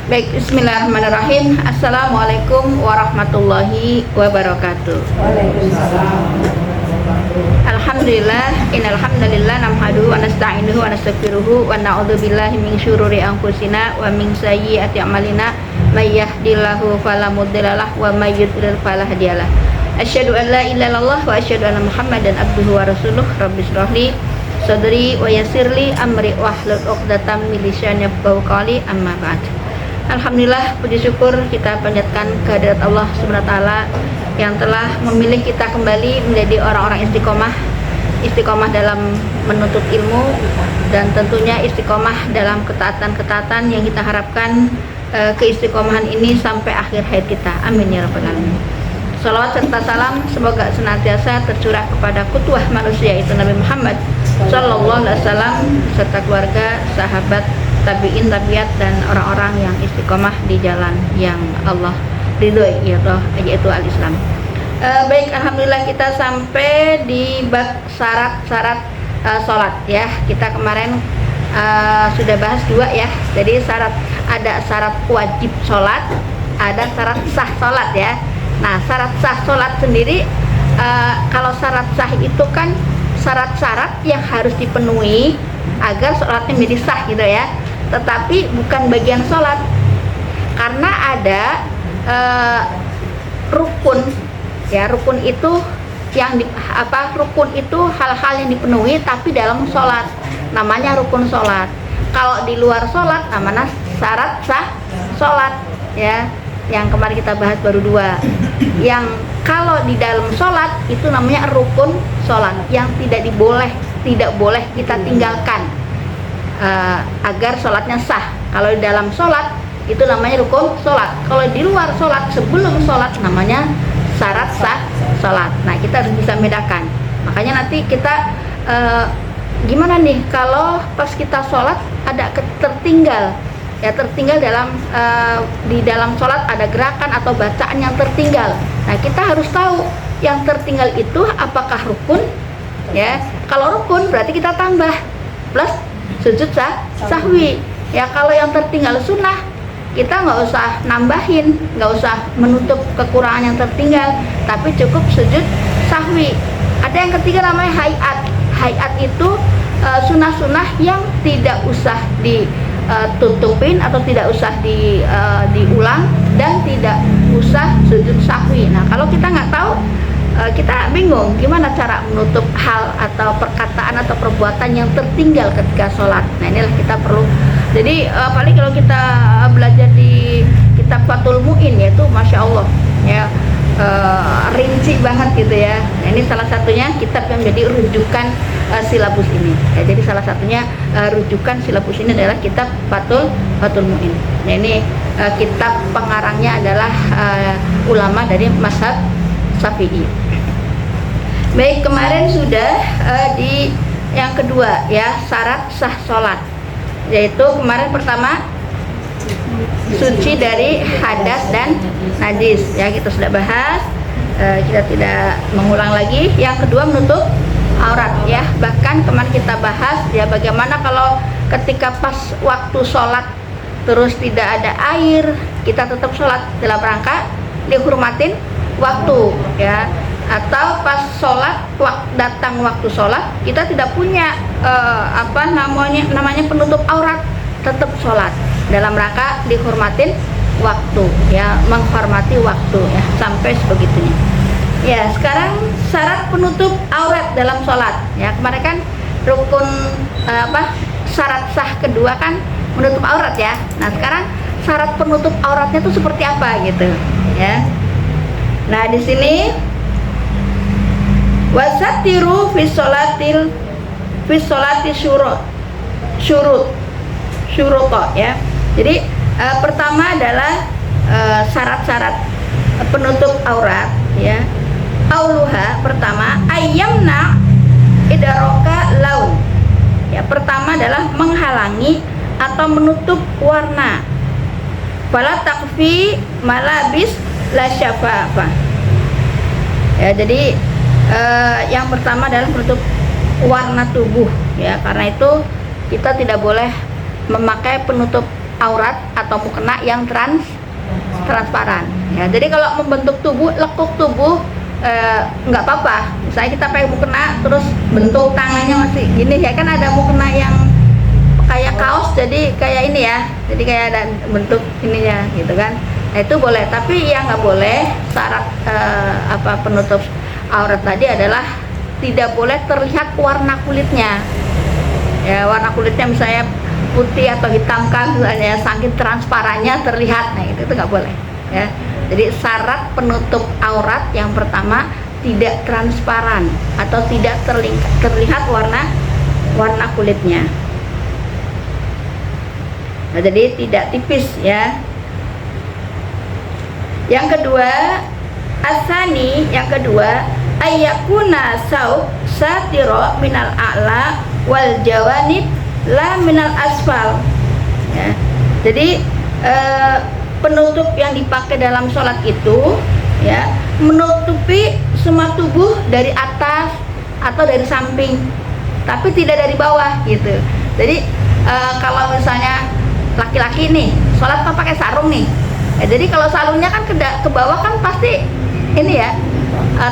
Baik, bismillahirrahmanirrahim. Assalamualaikum warahmatullahi wabarakatuh. Waalaikumsalam. Alhamdulillah, innal hamdalillah nahmaduhu wa nasta'inuhu wa nastaghfiruhu wa na'udzu billahi min syururi anfusina wa min sayyiati a'malina may yahdihillahu fala mudhillalah wa may yudlil fala hadiyalah. Asyhadu an la ilaha illallah wa asyhadu anna Muhammadan abduhu wa rasuluh. Rabbi shrahli sadri wa yassirli amri wahlul 'uqdatam min lisani yafqahu qawli, amma ba'd. Alhamdulillah, puji syukur kita panjatkan kehadirat Allah Subhanahu wa taala yang telah memilih kita kembali menjadi orang-orang istiqomah dalam menuntut ilmu, dan tentunya istiqomah dalam ketaatan-ketaatan yang kita harapkan keistiqomahan ini sampai akhir hayat kita. Amin ya rabbal alamin. Salawat serta salam semoga senantiasa tercurah kepada kutuah manusia, itu Nabi Muhammad sallallahu alaihi wasallam, serta keluarga, sahabat, tabi'in, tabiat, dan orang-orang yang istiqomah di jalan yang Allah ridhoi, yaitu al-Islam. Baik, alhamdulillah kita sampai di bab syarat-syarat sholat ya. Kita kemarin sudah bahas dua ya. Jadi ada syarat wajib sholat, ada syarat sah sholat ya. Nah, syarat sah sholat sendiri, kalau syarat sah itu kan syarat-syarat yang harus dipenuhi agar sholatnya menjadi sah gitu ya. Tetapi bukan bagian sholat, karena ada rukun ya. Rukun itu rukun itu hal-hal yang dipenuhi tapi dalam sholat, namanya rukun sholat. Kalau di luar sholat namanya syarat sah sholat ya, yang kemarin kita bahas baru dua. Yang kalau di dalam sholat itu namanya rukun sholat, yang tidak boleh kita tinggalkan agar sholatnya sah. Kalau di dalam sholat itu namanya rukun sholat. Kalau di luar sholat, sebelum sholat, namanya syarat sah sholat. Nah, kita harus bisa bedakan. Makanya nanti kita gimana nih kalau pas kita sholat ada tertinggal ya, tertinggal di dalam sholat ada gerakan atau bacaan yang tertinggal. Nah, kita harus tahu yang tertinggal itu apakah rukun ya. Kalau rukun berarti kita tambah plus sujud sahwi ya. Kalau yang tertinggal sunnah, kita nggak usah nambahin, nggak usah menutup kekurangan yang tertinggal, tapi cukup sujud sahwi. Ada yang ketiga namanya hayat itu sunnah-sunnah yang tidak usah ditutupin atau tidak usah diulang, dan tidak usah sujud sahwi. Nah, kalau kita nggak tahu, kita bingung gimana cara menutup hal atau perkataan atau perbuatan yang tertinggal ketika sholat. Nah, inilah kita perlu. Jadi paling kalau kita belajar di kitab Fathul Mu'in, yaitu Masya Allah ya, rinci banget gitu ya. Nah, ini salah satunya kitab yang menjadi rujukan silabus ini ya. Jadi salah satunya rujukan silabus ini adalah kitab Fathul Mu'in. Nah, ini kitab pengarangnya adalah ulama dari mazhab Syafi'i. Baik, kemarin sudah di yang kedua ya, syarat sah sholat, yaitu kemarin pertama suci dari hadas dan najis ya, kita sudah bahas, kita tidak mengulang lagi. Yang kedua menutup aurat ya. Bahkan kemarin kita bahas ya, bagaimana kalau ketika pas waktu sholat terus tidak ada air, kita tetap sholat dalam rangka dihormatin waktu ya. Atau pas sholat, datang waktu sholat, kita tidak punya namanya penutup aurat, tetap sholat dalam rangka dihormatin waktu ya, menghormati waktu ya, sampai sebegitunya ya. Sekarang syarat penutup aurat dalam sholat ya. Kemarin kan rukun syarat sah kedua kan menutup aurat ya. Nah, sekarang syarat penutup auratnya itu seperti apa gitu ya. Nah, di sini wasatiru fi sholati syurut ya. Jadi pertama adalah syarat-syarat penutup aurat ya. Auluha, pertama ayyamna idaroka laun ya. Pertama adalah menghalangi atau menutup warna. Fala takfi malabis la syafafa ya. Jadi yang pertama adalah menutup warna tubuh ya. Karena itu kita tidak boleh memakai penutup aurat atau mukena yang transparan. Ya, jadi kalau membentuk tubuh, lekuk tubuh nggak apa-apa. Misalnya kita pakai mukena terus bentuk tangannya masih gini ya, kan ada mukena yang kayak kaos, jadi kayak ini ya, jadi kayak ada bentuk ininya gitu kan. Nah itu boleh, tapi yang nggak boleh syarat penutup aurat tadi adalah tidak boleh terlihat warna kulitnya. Ya, warna kulitnya misalnya putih atau hitam kan, misalnya saking transparannya terlihat, nah itu nggak boleh ya. Jadi syarat penutup aurat yang pertama tidak transparan atau tidak terlihat warna kulitnya. Nah, jadi tidak tipis ya. Yang kedua, asani, yang kedua, ayyakuna saub satiro minal a'la wal jawanib la minal asfal. Ya. Jadi penutup yang dipakai dalam sholat itu ya menutupi semua tubuh dari atas atau dari samping, tapi tidak dari bawah gitu. Jadi kalau misalnya laki-laki nih sholat pakai sarung nih ya, jadi kalau sarungnya kan ke bawah kan pasti ini ya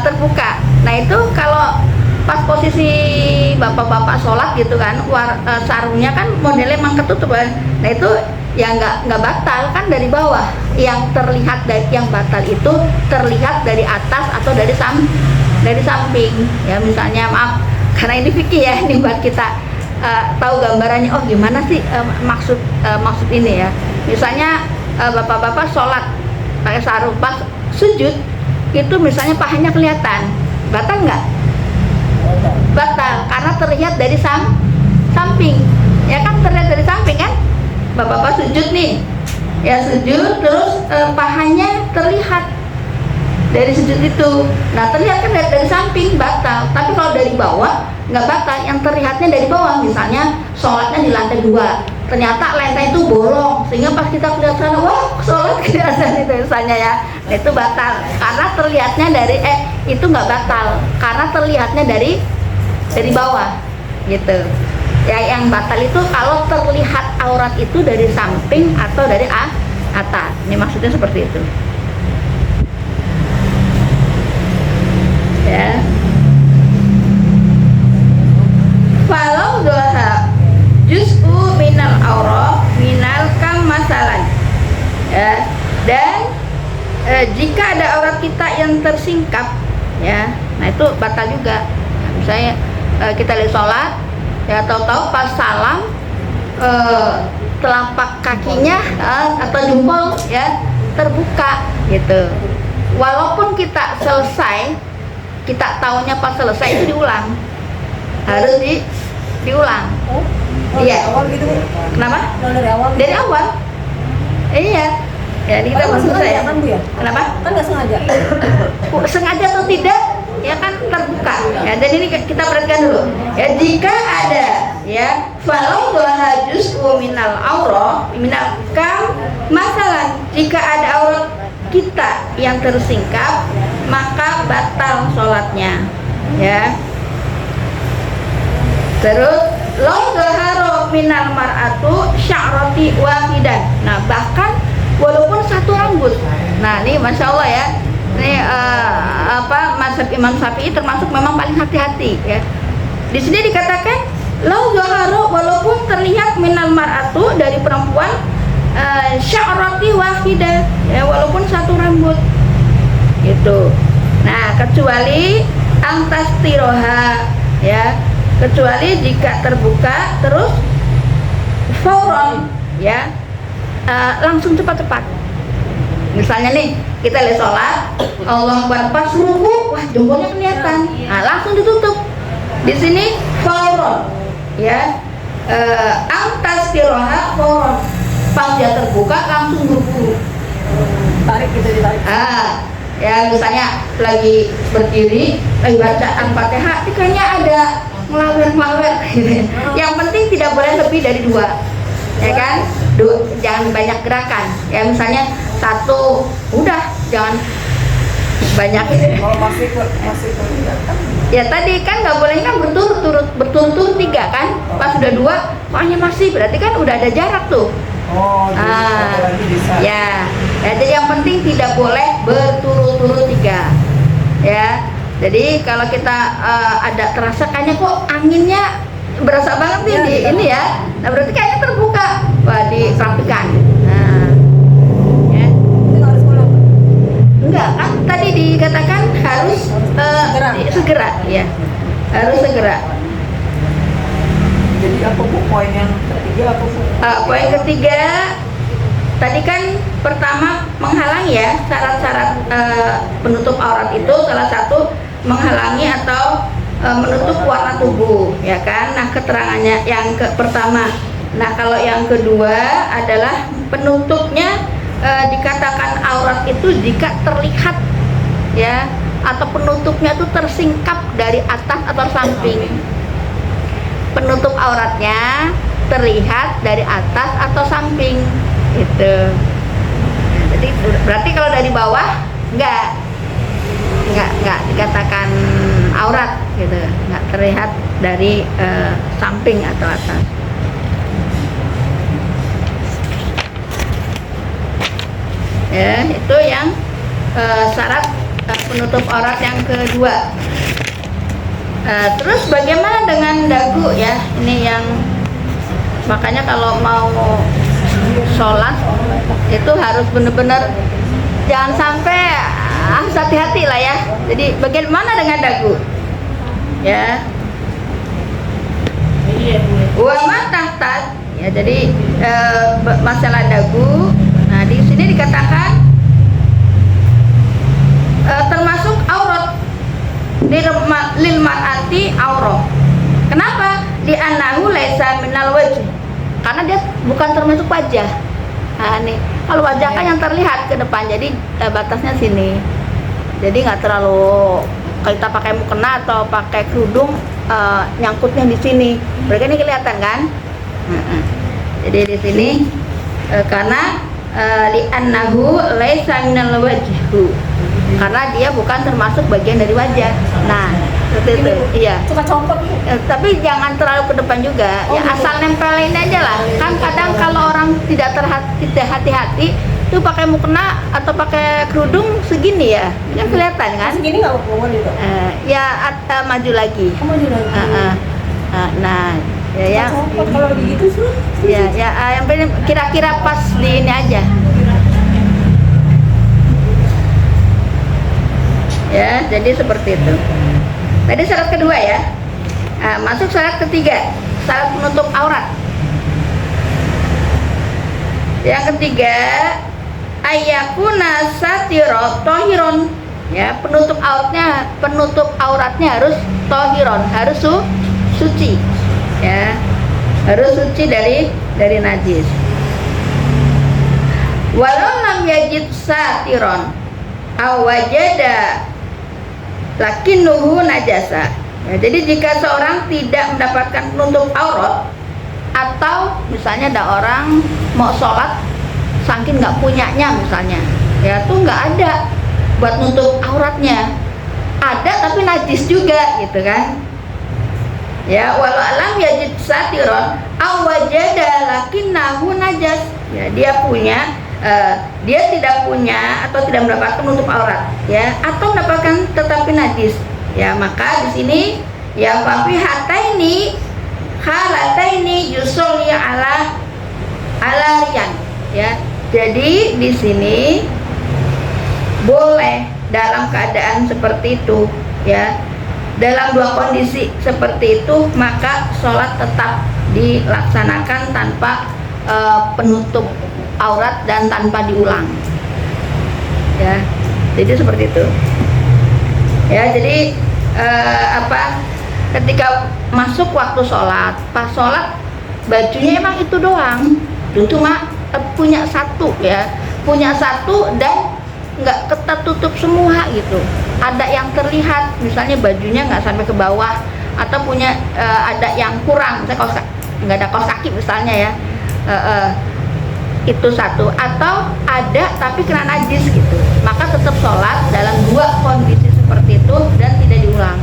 terbuka. Nah itu kalau pas posisi bapak-bapak sholat gitu kan, sarungnya kan modelnya emang ketutup kan. Nah itu ya nggak batal kan dari bawah. Yang terlihat yang batal itu terlihat dari atas atau dari samping ya. Misalnya maaf karena ini fikih ya, ini buat kita tahu gambarannya, oh gimana sih maksud ini ya. Misalnya bapak-bapak sholat pakai sarung, pas sujud itu misalnya pahanya kelihatan, batal nggak? Batal, karena terlihat dari samping ya kan, terlihat dari samping kan. Bapak-bapak sujud nih ya, sujud terus pahanya terlihat dari sujud itu, nah terlihat kan dari samping, batal. Tapi kalau dari bawah nggak batal, yang terlihatnya dari bawah. Misalnya sholatnya di lantai 2, ternyata lantai itu bolong sehingga pas kita lihat sana, wah sholat kelihatan itu misalnya ya, nah, itu batal karena terlihatnya dari itu nggak batal karena terlihatnya dari bawah gitu ya. Yang batal itu kalau terlihat aurat itu dari samping atau dari atas. Ini maksudnya seperti itu ya. Falau doha juz'u minal aura minal kam masalan ya. Dan jika ada aurat kita yang tersingkap ya, nah itu batal juga. Misalnya kita lihat sholat ya, tahu-tahu pas salam telapak kakinya atau jempol ya terbuka gitu. Walaupun kita selesai, kita tahunya pas selesai itu diulang, harus diulang. Iya. Awal gitu. Kenapa? Dari awal. Dari awal. Iya. Ya, ini kita belum selesai. Kan, Bu, ya? Kenapa? Kan nggak sengaja. Sengaja atau tidak, ya kan terbuka. Ya, dan ini kita perhatikan dulu. Ya, jika ada ya falau doha juz'u minal aura minal kam masalah, jika ada aurat kita yang tersingkap maka batal sholatnya ya. Terus lau zaharo minal mar'atu sya'rati wahidan. Nah bahkan walaupun satu rambut. Nah ini masya Allah ya, ini mazhab Imam Syafi'i termasuk memang paling hati-hati ya. Di sini dikatakan lau zaharo, walaupun terlihat minal mar'atu dari perempuan sya'rati wahidah ya, walaupun satu rambut gitu. Nah kecuali angtas tiroha ya, kecuali jika terbuka terus fauron ya, langsung cepat-cepat. Misalnya nih kita lihat sholat, Allah Akbar, pas ruku, wah jempolnya kelihatan, nah langsung ditutup. Di sini fauron ya, angtas tiroha fauron, pas dia terbuka langsung buru-buru Tarik gitu, ditarik. Ya misalnya lagi berdiri lagi bacaan Fatihah, kayaknya ada ngelawer-ngelawer gitu. Yang penting tidak boleh lebih dari 2 ya kan, jangan banyak gerakan ya. Misalnya 1 udah, jangan banyak. Kalau masih Ya tadi kan nggak boleh kan berturut-turut 3 kan, pas udah 2 pokoknya masih, berarti kan udah ada jarak tuh Oh, jadi satu lagi bisa. Ya, jadi yang penting tidak boleh berturut-turut 3 ya. Jadi kalau kita ada terasa kayaknya kok anginnya berasa banget nih Ya, di kita ini ya, nah berarti kayaknya terbuka, wah dirapikan. Nah, ya. Itu harus pulang. Enggak kan tadi dikatakan harus segera ya, harus segera. Jadi apa Bu poin yang ketiga apa Bu? Poin ketiga tadi kan pertama menghalangi ya, syarat-syarat penutup aurat itu salah satu menghalangi atau menutup warna tubuh ya kan. Nah keterangannya yang pertama. Nah kalau yang kedua adalah penutupnya dikatakan aurat itu jika terlihat ya, atau penutupnya itu tersingkap dari atas atau samping. Penutup auratnya terlihat dari atas atau samping itu. Nah, jadi berarti kalau dari bawah enggak dikatakan aurat gitu, nggak terlihat dari samping atau atas. Ya itu yang syarat penutup aurat yang kedua. Terus bagaimana dengan dagu ya, ini yang makanya kalau mau sholat itu harus benar-benar jangan sampai harus hati-hati lah ya. Jadi bagaimana dengan dagu ya, wa matahtat ya, jadi masalah dagu. Nah di sini dikatakan termasuk aurat lil mar'ati aurat. Kenapa? Di anahu laisa minal wajh, karena dia bukan termasuk wajah. Nah nih kalau wajah kan yang terlihat ke depan, jadi batasnya sini. Jadi nggak terlalu kalau kita pakai mukena atau pakai kerudung nyangkutnya di sini. Mereka ini kelihatan kan? Jadi di sini karena li'annahu laisa minal wajhu, karena dia bukan termasuk bagian dari wajah. Nah, seperti itu. Iya. Suka compot Bu. Tapi jangan terlalu ke depan juga. Ya asal nempelin aja lah. Kan kadang kalau orang tidak hati-hati itu pakai mukena atau pakai kerudung segini ya, kan kelihatan kan? Segini nggak Bu gitu? Ya maju lagi. Kamu juga. Nah, ya Compot kalau begitu sih. ya yang penting kira-kira pas di ini aja. Ya, jadi seperti itu. Tadi syarat kedua ya. Masuk syarat ketiga, syarat penutup aurat. Yang ketiga, ayyakuna satiro tohiron. Ya, penutup auratnya harus tohiron, harus suci. Ya, harus suci dari najis. Walau lam yajid satiron aw wajada lakinnuhu najasa. Ya, jadi jika seorang tidak mendapatkan penutup aurat, atau misalnya ada orang mau sholat saking nggak punyanya misalnya, ya tuh nggak ada buat nutup auratnya, ada tapi najis juga gitu kan. Ya walau alam yajid satiron aw wajada lakinnahu najas. Ya dia punya dia tidak punya atau tidak mendapatkan penutup aurat ya, atau mendapatkan tetapi najis ya, maka di sini ya wafi hataini halataini yusolli ala riyan ya. Jadi di sini boleh dalam keadaan seperti itu ya, dalam dua kondisi seperti itu maka sholat tetap dilaksanakan tanpa penutup aurat dan tanpa diulang ya. Jadi seperti itu ya. Jadi ketika masuk waktu sholat, pas sholat bajunya emang itu doang, itu mah punya satu ya, punya satu dan nggak ketat tutup semua gitu. Ada yang terlihat misalnya bajunya nggak sampai ke bawah, atau punya ada yang kurang, misalnya kaos nggak ada kaos kaki misalnya ya, itu satu, atau ada tapi kena najis gitu, maka tetap sholat dalam dua kondisi seperti itu dan tidak diulang.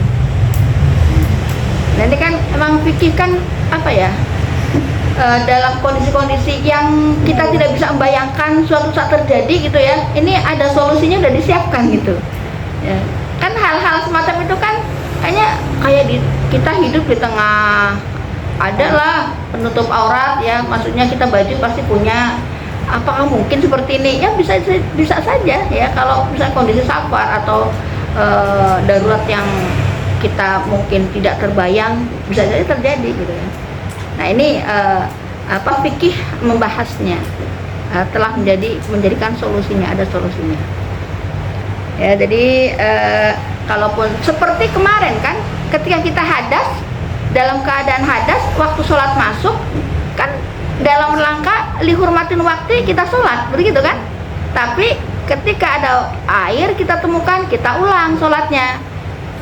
Nanti kan emang fikih kan apa ya, dalam kondisi-kondisi yang kita tidak bisa membayangkan suatu saat terjadi gitu ya, ini ada solusinya udah disiapkan gitu ya. Kan hal-hal semacam itu kan kayak kita hidup di tengah, adalah penutup aurat ya, maksudnya kita baju pasti punya. Apakah mungkin seperti ini? Ya bisa saja ya, kalau misalnya kondisi safar atau darurat yang kita mungkin tidak terbayang, bisa saja terjadi gitu ya. Nah ini fikih membahasnya, telah menjadikan solusinya, ada solusinya ya. Jadi kalaupun seperti kemarin kan, ketika kita hadas, dalam keadaan hadas waktu sholat masuk kan, dalam rangka lihurmatin waktu kita sholat, begitu kan. Tapi ketika ada air kita temukan, kita ulang sholatnya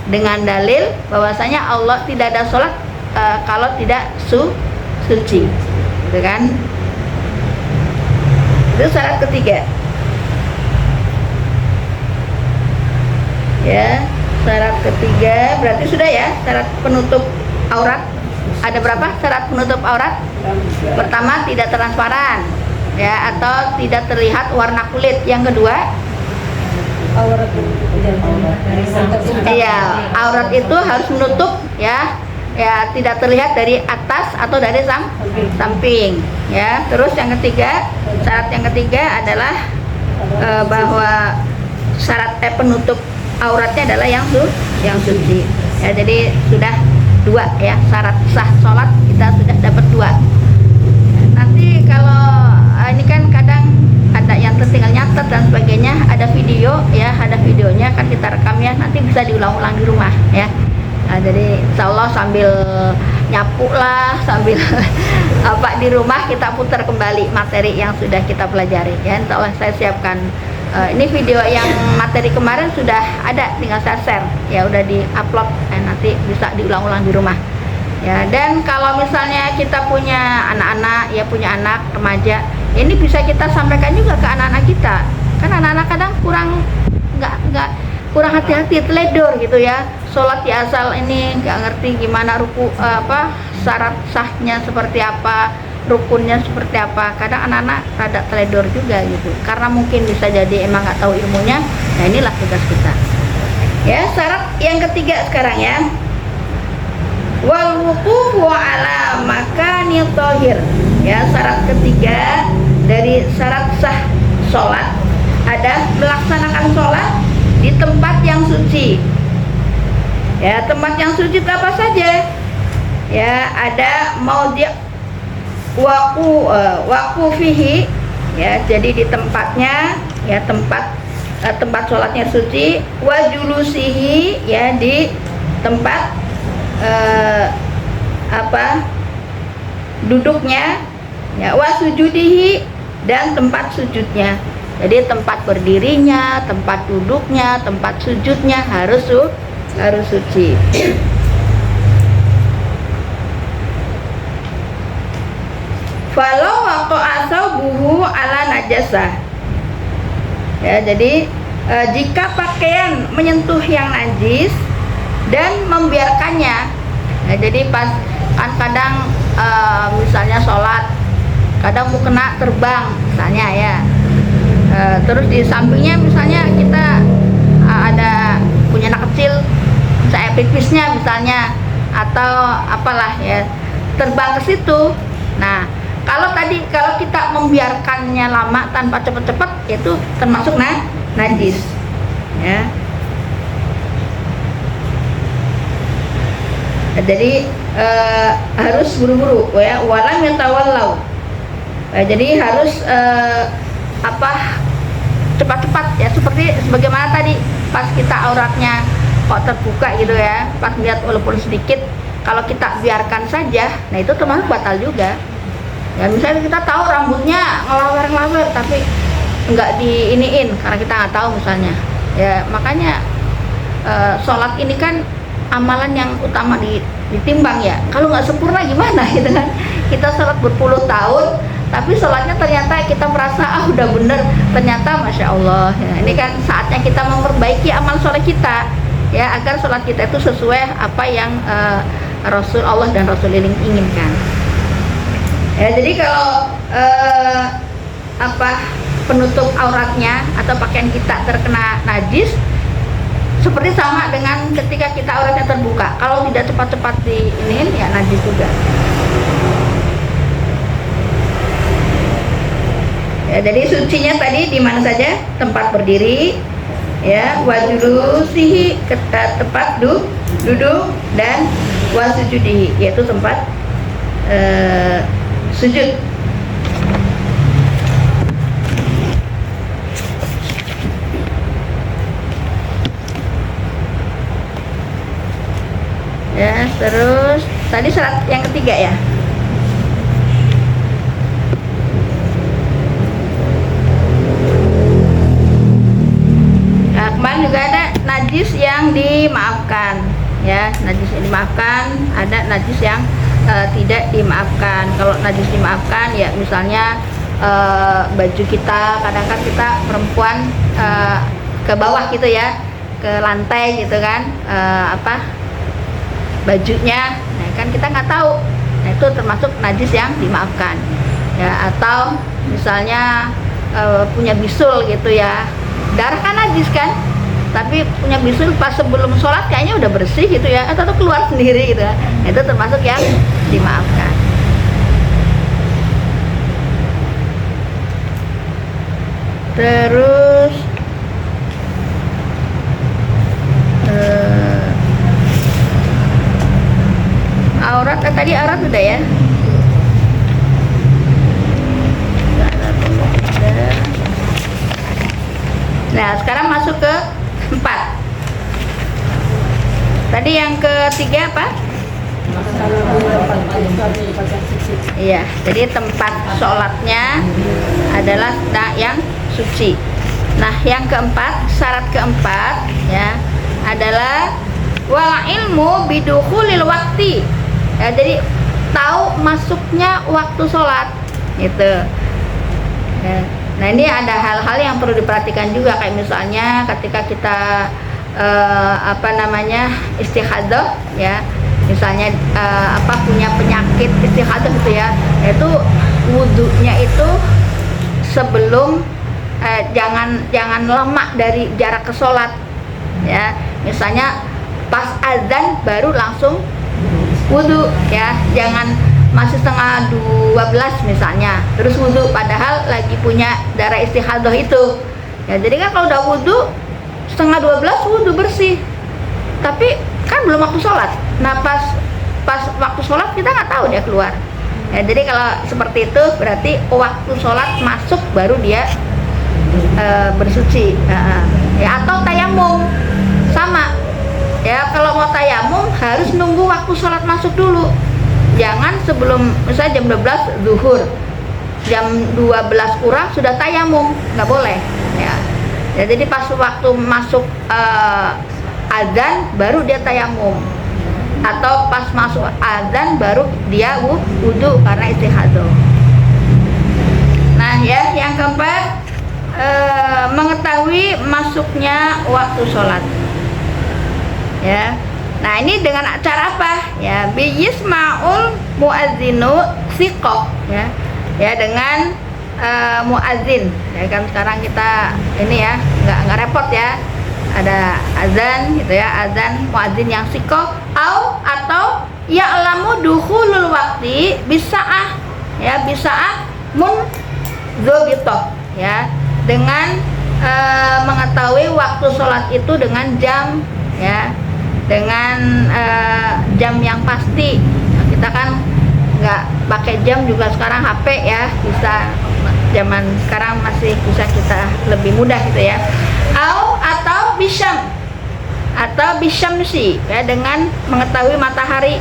dengan dalil bahwasanya Allah tidak ada sholat kalau tidak suci, gitu kan. Itu syarat ketiga ya. Syarat ketiga berarti sudah ya, syarat penutup aurat. Ada berapa syarat penutup aurat? Pertama, tidak transparan ya, atau tidak terlihat warna kulit. Yang kedua, Aurat iya, aurat itu harus menutup ya, tidak terlihat dari atas atau dari samping ya. Terus yang ketiga, syarat yang ketiga adalah bahwa syarat penutup auratnya adalah yang suci ya. Jadi sudah dua ya, syarat sah sholat kita sudah dapat dua. Nanti kalau ini kan kadang ada yang tertinggal nyatet dan sebagainya, ada video ya, ada videonya kan kita rekam ya, nanti bisa diulang-ulang di rumah ya. Nah, jadi insya Allah sambil nyapu lah, sambil di rumah kita putar kembali materi yang sudah kita pelajari ya. Insya Allah saya siapkan ini video yang materi kemarin sudah ada, tinggal saya share ya, udah di-upload, nanti bisa diulang-ulang di rumah ya. Dan kalau misalnya kita punya anak-anak ya, punya anak remaja, ini bisa kita sampaikan juga ke anak-anak kita. Kan anak-anak kadang kurang hati-hati, teledor gitu ya, sholat di asal ini nggak ngerti gimana syarat sahnya seperti apa, rukunnya seperti apa. Kadang anak-anak rada teledor juga gitu, karena mungkin bisa jadi emang nggak tahu ilmunya. Nah inilah tugas kita ya. Syarat yang ketiga sekarang ya, wal wuqufu ala makanil thahir ya. Syarat ketiga dari syarat sah sholat ada melaksanakan sholat di tempat yang suci ya. Tempat yang suci itu apa saja ya? Ada maudhi' waqufihi ya, jadi di tempatnya ya, tempat sholatnya suci. Wa julusihi ya, di tempat duduknya ya. Wa sujudihi, dan tempat sujudnya. Jadi tempat berdirinya, tempat duduknya, tempat sujudnya harus suci. Falau waqa'a thawbuhu ala najasah ya, jadi jika pakaian menyentuh yang najis dan membiarkannya ya, jadi pas kan kadang misalnya sholat kadang mau kena terbang misalnya ya, terus di sampingnya misalnya kita ada punya anak kecil, misalnya pipisnya misalnya, atau apalah ya, terbang ke situ. Nah kalau kita membiarkannya lama tanpa cepat-cepat, itu termasuk najis ya. Jadi harus buru-buru ya, walam yatawallau. Jadi harus cepat-cepat ya, seperti sebagaimana tadi pas kita auratnya kok terbuka gitu ya, pas lihat walaupun sedikit, kalau kita biarkan saja, nah itu termasuk batal juga. Ya misalnya kita tahu rambutnya ngelawer-ngelawer tapi nggak diiniin karena kita nggak tahu misalnya ya. Makanya sholat ini kan amalan yang utama ditimbang ya. Kalau nggak sempurna gimana gitu kan. Kita sholat berpuluh tahun tapi sholatnya ternyata kita merasa udah bener, ternyata Masya Allah ya. Ini kan saatnya kita memperbaiki amal sholat kita ya, agar sholat kita itu sesuai apa yang Rasul Allah dan Rasul inginkan Ya, jadi kalau penutup auratnya atau pakaian kita terkena najis, seperti sama dengan ketika kita auratnya terbuka. Kalau tidak cepat-cepat diiniin, ya najis juga. Ya, jadi sucinya tadi di mana saja? Tempat berdiri, ya, wajulusihi, tempat duduk, dan wasujudihi, yaitu tempat sujud. Ya, terus tadi syarat yang ketiga ya. Nah, kemarin juga ada najis yang dimaafkan, ya, najis yang dimaafkan, ada najis yang tidak dimaafkan. Kalau najis dimaafkan, ya misalnya baju kita, kadang-kadang kita perempuan ke bawah gitu ya, ke lantai gitu kan, bajunya, nah kan kita nggak tahu, nah itu termasuk najis yang dimaafkan, ya. Atau misalnya punya bisul gitu ya, darah kan najis kan, tapi punya bisul pas sebelum sholat kayaknya udah bersih gitu ya, atau keluar sendiri gitu ya, nah, itu termasuk yang dimaafkan. Terus aurat, tadi aurat udah ya. Nah, sekarang masuk ke 4. Tadi yang ketiga apa? Iya, jadi tempat sholatnya adalah yang suci. Nah, yang keempat, syarat keempat ya adalah wal ilmu bidukhulil waqti. Ya, jadi tahu masuknya waktu sholat gitu. Ya. Nah, ini ada hal-hal yang perlu diperhatikan juga, kayak misalnya ketika kita istihadah ya, misalnya punya penyakit istihadah gitu ya, itu wudhunya itu sebelum jangan lama dari jarak ke sholat ya, misalnya pas azan baru langsung wudhu ya, jangan masih setengah 12 misalnya terus wudhu padahal lagi punya darah istihadah itu ya. Jadi kan kalau udah wudhu setengah 12 wudhu bersih, tapi kan belum waktu sholat. Nah pas waktu sholat kita nggak tahu dia keluar ya. Jadi kalau seperti itu berarti waktu sholat masuk baru dia bersuci ya. Atau tayamum sama ya, kalau mau tayamum harus nunggu waktu sholat masuk dulu, jangan sebelum misalnya jam 12 zuhur, jam 12 kurang sudah tayamum, nggak boleh ya. Ya, jadi pas waktu masuk azan baru dia tayamum, atau pas masuk azan baru dia wudhu karena istihadah. Nah ya, yang keempat mengetahui masuknya waktu sholat ya. Nah ini dengan cara apa ya? Biyisma'ul muadzinu siqoh ya, ya dengan muadzin ya kan. Sekarang kita ini ya nggak repot ya, ada azan gitu ya, azan muadzin yang siqoh atau ya'lamu dukhulul waqti bisa'ah ya, bisa'ah mundzabithah ya, dengan mengetahui waktu sholat itu dengan jam ya, dengan jam yang pasti. Nah, kita kan nggak pakai jam juga sekarang, HP ya bisa, zaman sekarang masih bisa kita lebih mudah gitu ya. Atau bisyamsi ya, dengan mengetahui matahari.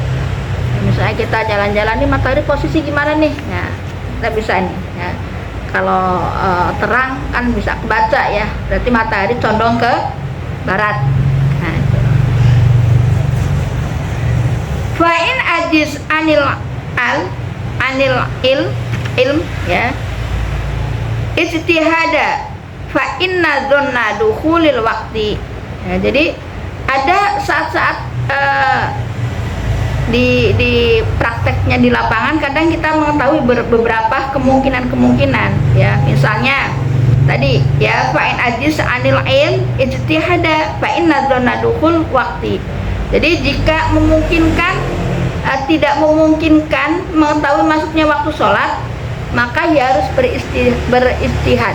Misalnya kita jalan-jalan nih, matahari posisi gimana nih, nah kita bisa nih ya. Kalau terang kan bisa kebaca ya, berarti matahari condong ke barat. Nah, itu. Fa'in ajiz anil ilm ya, ijtihada fa inna dzanna dukhulil waqti ya. Jadi ada saat-saat di prakteknya di lapangan kadang kita mengetahui beberapa kemungkinan ya. Misalnya tadi ya, fa'in ajiz anil ain ijtihada fa inna dzanna dukhul waqti. Jadi jika memungkinkan tidak memungkinkan mengetahui masuknya waktu sholat, maka dia harus beristihad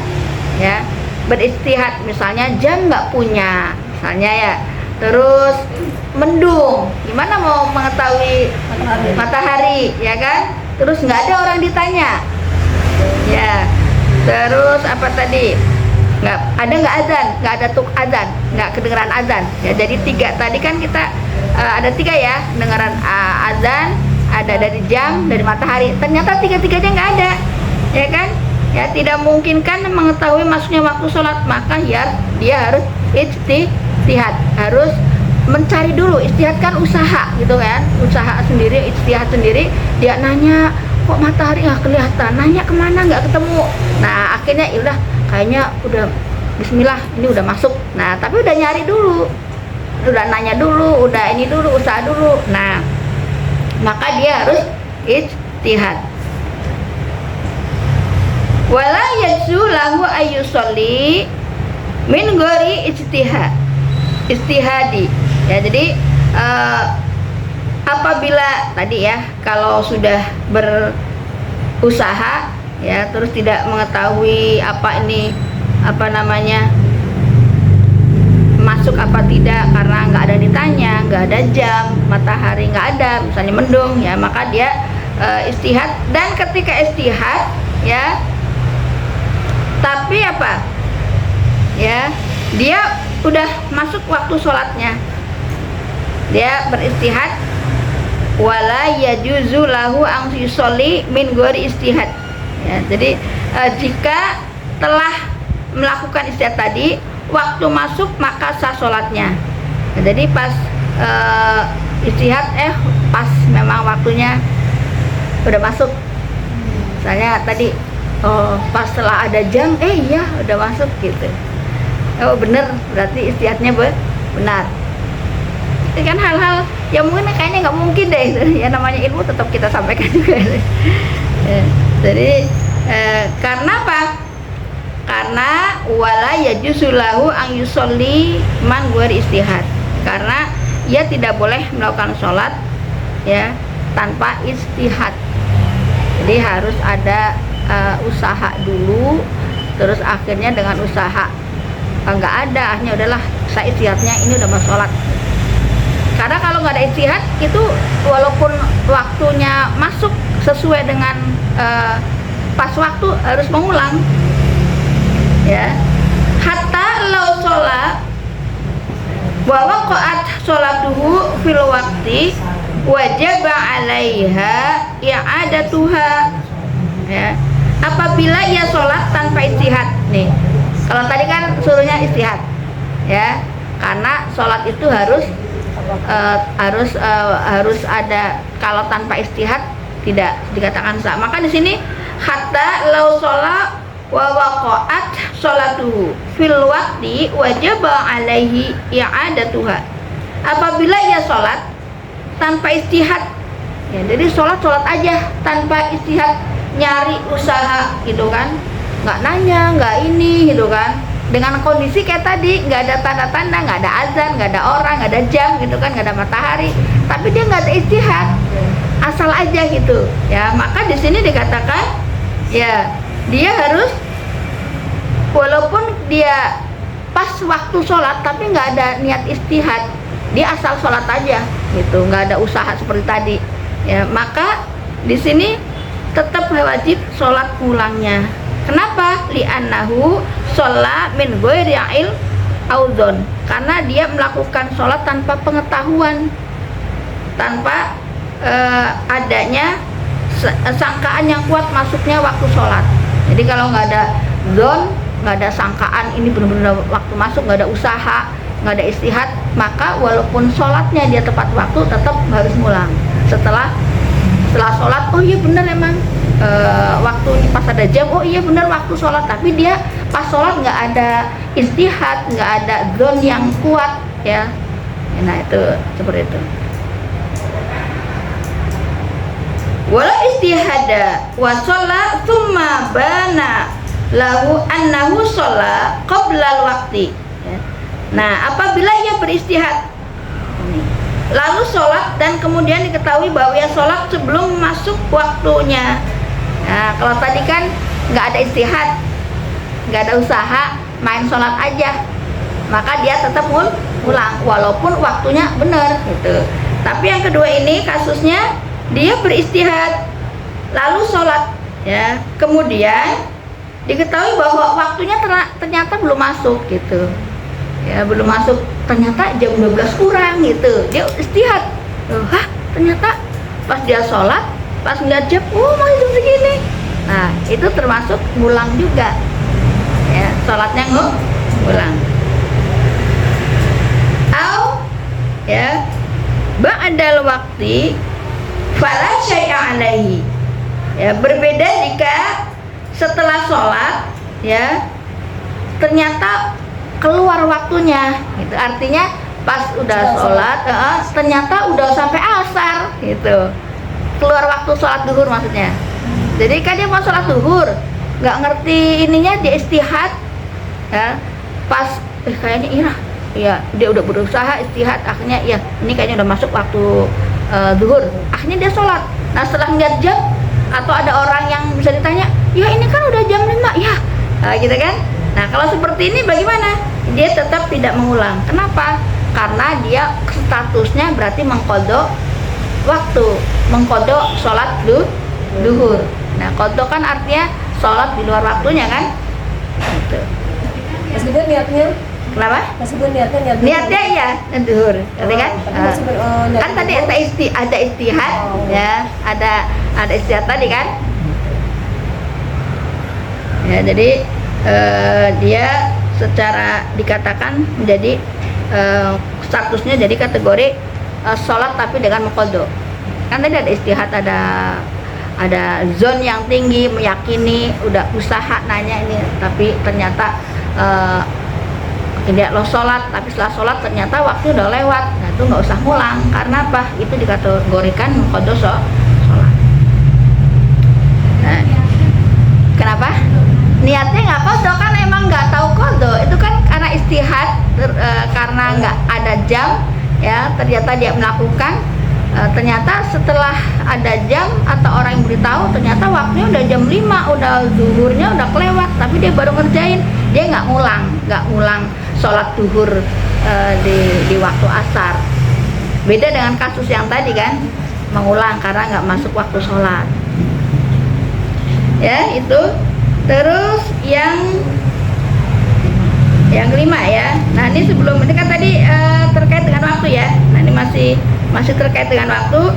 ya. Beristihad, misalnya jam nggak punya misalnya ya, terus mendung, gimana mau mengetahui matahari ya kan, terus nggak ada orang ditanya ya, terus apa tadi, nggak azan, nggak ada tuk azan, nggak kedengeran azan ya. Jadi 3 tadi kan kita ada 3 ya, kedengeran azan, ada dari jam, dari matahari, ternyata 3-3-nya nggak ada ya kan ya. Tidak mungkin kan mengetahui masuknya waktu sholat, maka ya dia harus ijtihad, harus mencari dulu. Ijtihad kan usaha gitu kan, usaha sendiri, ijtihad sendiri. Dia nanya, kok matahari nggak kelihatan, nanya kemana nggak ketemu. Nah akhirnya udah kayaknya udah bismillah ini udah masuk. Nah tapi udah nyari dulu, udah nanya dulu, udah ini dulu, usaha dulu. Nah maka dia harus ijtihad. Wala yajzu lahu ayyusolli min ghairi istihadi ya. Jadi apabila tadi ya, kalau sudah berusaha ya, terus tidak mengetahui apa namanya masuk apa tidak, karena nggak ada ditanya, nggak ada jam, matahari nggak ada, misalnya mendung ya, maka dia istihad. Dan ketika istihad ya, tapi apa ya, dia udah masuk waktu sholatnya, dia beristihad, wala yajuzu lahu an yusolli min ghairi istihad ya. Jadi jika telah melakukan istihad tadi, waktu masuk maka sah sholatnya. Nah, jadi pas istihad pas memang waktunya udah masuk, misalnya tadi pas setelah ada jam iya udah masuk gitu, oh bener, berarti istihadnya benar. Itu kan hal-hal yang mungkin kayaknya nggak mungkin deh ya, namanya ilmu tetap kita sampaikan juga ya. Jadi karena apa? Karena wala yajuzu lahu an yusolli man ghairi istihad, karena ia tidak boleh melakukan sholat ya tanpa istihad. Jadi harus ada usaha dulu, terus akhirnya dengan usaha nggak ada, akhirnya udahlah saya istihadnya ini udah mau sholat. Karena kalau nggak ada istihad itu, walaupun waktunya masuk sesuai dengan pas waktu, harus mengulang ya. Hatta lau sholat wa waqa'at sholatuhu fil waqti wajib alaiha i'adatuha ya. Apabila ia sholat tanpa istihad nih, kalau tadi kan suruhnya istihad ya, karena sholat itu harus ada, kalau tanpa istihad tidak dikatakan sah. Maka di sini hatta lau sholat wa waqa'at sholatuhu fil waqti wajib alaihi i'adatuha. Apabila ia sholat tanpa istihad ya, jadi sholat aja tanpa istihad, nyari usaha gitu kan, nggak nanya, nggak ini gitu kan, dengan kondisi kayak tadi, nggak ada tanda-tanda, nggak ada azan, nggak ada orang, nggak ada jam gitu kan, nggak ada matahari, tapi dia nggak ada istihad, asal aja gitu ya. Maka di sini dikatakan ya, dia harus, walaupun dia pas waktu sholat tapi nggak ada niat istihad, dia asal sholat aja gitu, nggak ada usaha seperti tadi ya, maka di sini tetap wajib sholat ulangnya. Kenapa? Li'annahu sholat min ghairi audon, karena dia melakukan sholat tanpa pengetahuan, tanpa adanya sangkaan yang kuat masuknya waktu sholat. Jadi kalau nggak ada zon, nggak ada sangkaan ini benar-benar waktu masuk, nggak ada usaha, nggak ada istihad, maka walaupun sholatnya dia tepat waktu, tetap harus ngulang. Setelah sholat, oh iya bener emang waktu pas ada jam, oh iya bener waktu sholat, tapi dia pas sholat nggak ada istihad, nggak ada zon yang kuat ya. Nah itu seperti itu. Wala istihada wa shalla tsumma bana lahu annahu shalla qabla al-waqti. Ya. Nah, apabila ia beristihad lalu sholat dan kemudian diketahui bahwa ia sholat sebelum masuk waktunya. Nah, kalau tadi kan nggak ada istihad, nggak ada usaha, main sholat aja, maka dia tetap ulang walaupun waktunya benar gitu. Tapi yang kedua ini kasusnya dia beristihad lalu sholat, ya, kemudian diketahui bahwa waktunya ternyata belum masuk gitu, ya, belum masuk, ternyata jam 12 kurang gitu, dia istihad, hah, ternyata pas dia sholat, pas ngeliat jam, oh masih jam segini. Nah, itu termasuk ngulang juga, ya, sholatnya ngulang. Ya, ba'dal waqti fala syai'a alaihi. Ya, berbeda jika setelah sholat, ya, ternyata keluar waktunya gitu. Artinya pas udah sholat, ternyata udah sampai asar gitu, keluar waktu sholat duhur maksudnya. Jadi kan dia mau sholat duhur, nggak ngerti ininya, dia istihad, ya, pas kayaknya iya, dia udah berusaha istihad, akhirnya ya ini kayaknya udah masuk waktu duhur, akhirnya dia sholat. Nah, setelah ngeliat jam atau ada orang yang bisa ditanya, ya ini kan udah jam 5 ya, gitu kan. Nah, kalau seperti ini bagaimana? Dia tetap tidak mengulang. Kenapa? Karena dia statusnya berarti mengkodok waktu, mengkodok sholat duhur. Nah, kodok kan artinya sholat di luar waktunya kan, gitu. Meskipun niatnya, kenapa? meskipun niatnya Niatnya iya duhur, ngerti kan? Kan tadi ada istihad, ya, ada istihad tadi kan? Ya, jadi dia secara dikatakan menjadi statusnya jadi kategori sholat tapi dengan mengkodok. Kan tadi ada istihad, ada zon yang tinggi, meyakini, udah usaha nanya ini, tapi ternyata tidak lo sholat, tapi setelah sholat ternyata waktu udah lewat. Nah, itu nggak usah ngulang. Karena apa? Itu dikategorikan mengkodok sholat. Nah, kenapa? Niatnya nggak kodok, kan emang nggak tahu kodok. Itu kan karena istihad, karena nggak ada jam, ya, ternyata dia melakukan. Ternyata setelah ada jam atau orang yang beritahu, ternyata waktunya udah jam 5, udah zuhurnya udah kelewat, tapi dia baru ngerjain, dia nggak ngulang sholat duhur di waktu asar. Beda dengan kasus yang tadi kan, mengulang karena nggak masuk waktu sholat. Ya, itu. Terus yang kelima, ya. Nah, ini sebelum ini kan tadi terkait dengan waktu, ya. Nah, ini masih terkait dengan waktu.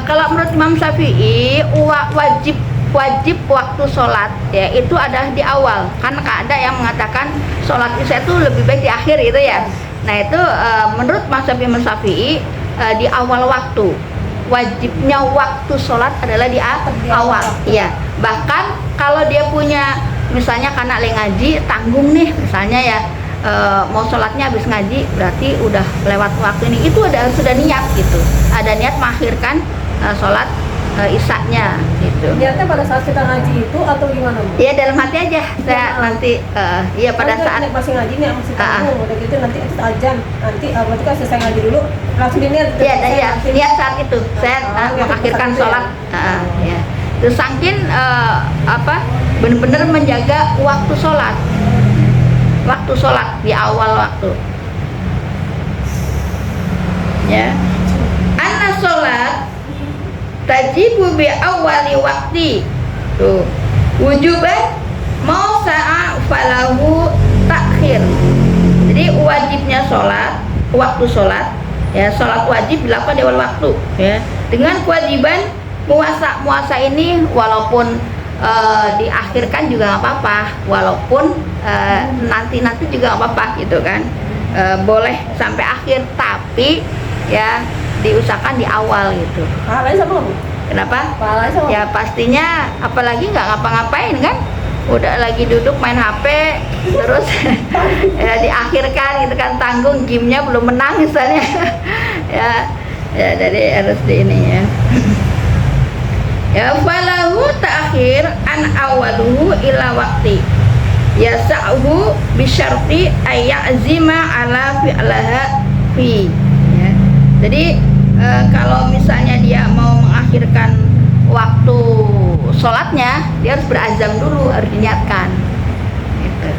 Kalau menurut Imam Syafi'i, wajib waktu sholat, ya, itu ada di awal. Kan ada yang mengatakan sholat isya itu lebih baik di akhir gitu, ya. Nah, itu menurut mazhab Imam Syafi'i di awal waktu. Wajibnya waktu sholat adalah di awal, iya. Bahkan kalau dia punya, misalnya karena ngaji tanggung nih, misalnya ya, mau sholatnya habis ngaji, berarti udah lewat waktu ini, itu sudah niat gitu, ada niat mengakhirkan sholat isaknya gitu. Niatnya pada saat kita ngaji itu atau gimana, Bu? Iya, dalam hati aja. Saya nanti iya pada saat masih ngaji nih, masih tanggung, udah gitu nanti azan, nanti berarti kan selesai ngaji dulu langsung diniat. Iya, niat saat itu saya mengakhirkan sholat, ya. Terus saking benar-benar menjaga waktu sholat di awal waktu, ya. Anna sholat tajibu bi awali waktu, tuh, wujuban mau sa'a falahu takhir. Jadi wajibnya sholat, waktu sholat, ya, sholat wajib dilakukan di awal waktu, ya, dengan kewajiban puasa ini walaupun diakhirkan juga nggak apa-apa, walaupun nanti juga nggak apa-apa gitu kan, boleh sampai akhir, tapi ya diusahakan di awal gitu. Pahalanya sama nggak, Bu? Kenapa? Pahalanya sama? Ya pastinya, apalagi nggak ngapa-ngapain kan, udah lagi duduk main HP terus ya, diakhirkan gitu kan, tanggung gamenya belum menang misalnya. ya jadi harus di ini, ya. Ya falahu ta'khir an awaluhu ila waqti yasa'hu bisyarti ayyazima ala fi'laha fi ya. Jadi kalau misalnya dia mau mengakhirkan waktu sholatnya, dia harus berazam dulu, harus diniatkan gitu.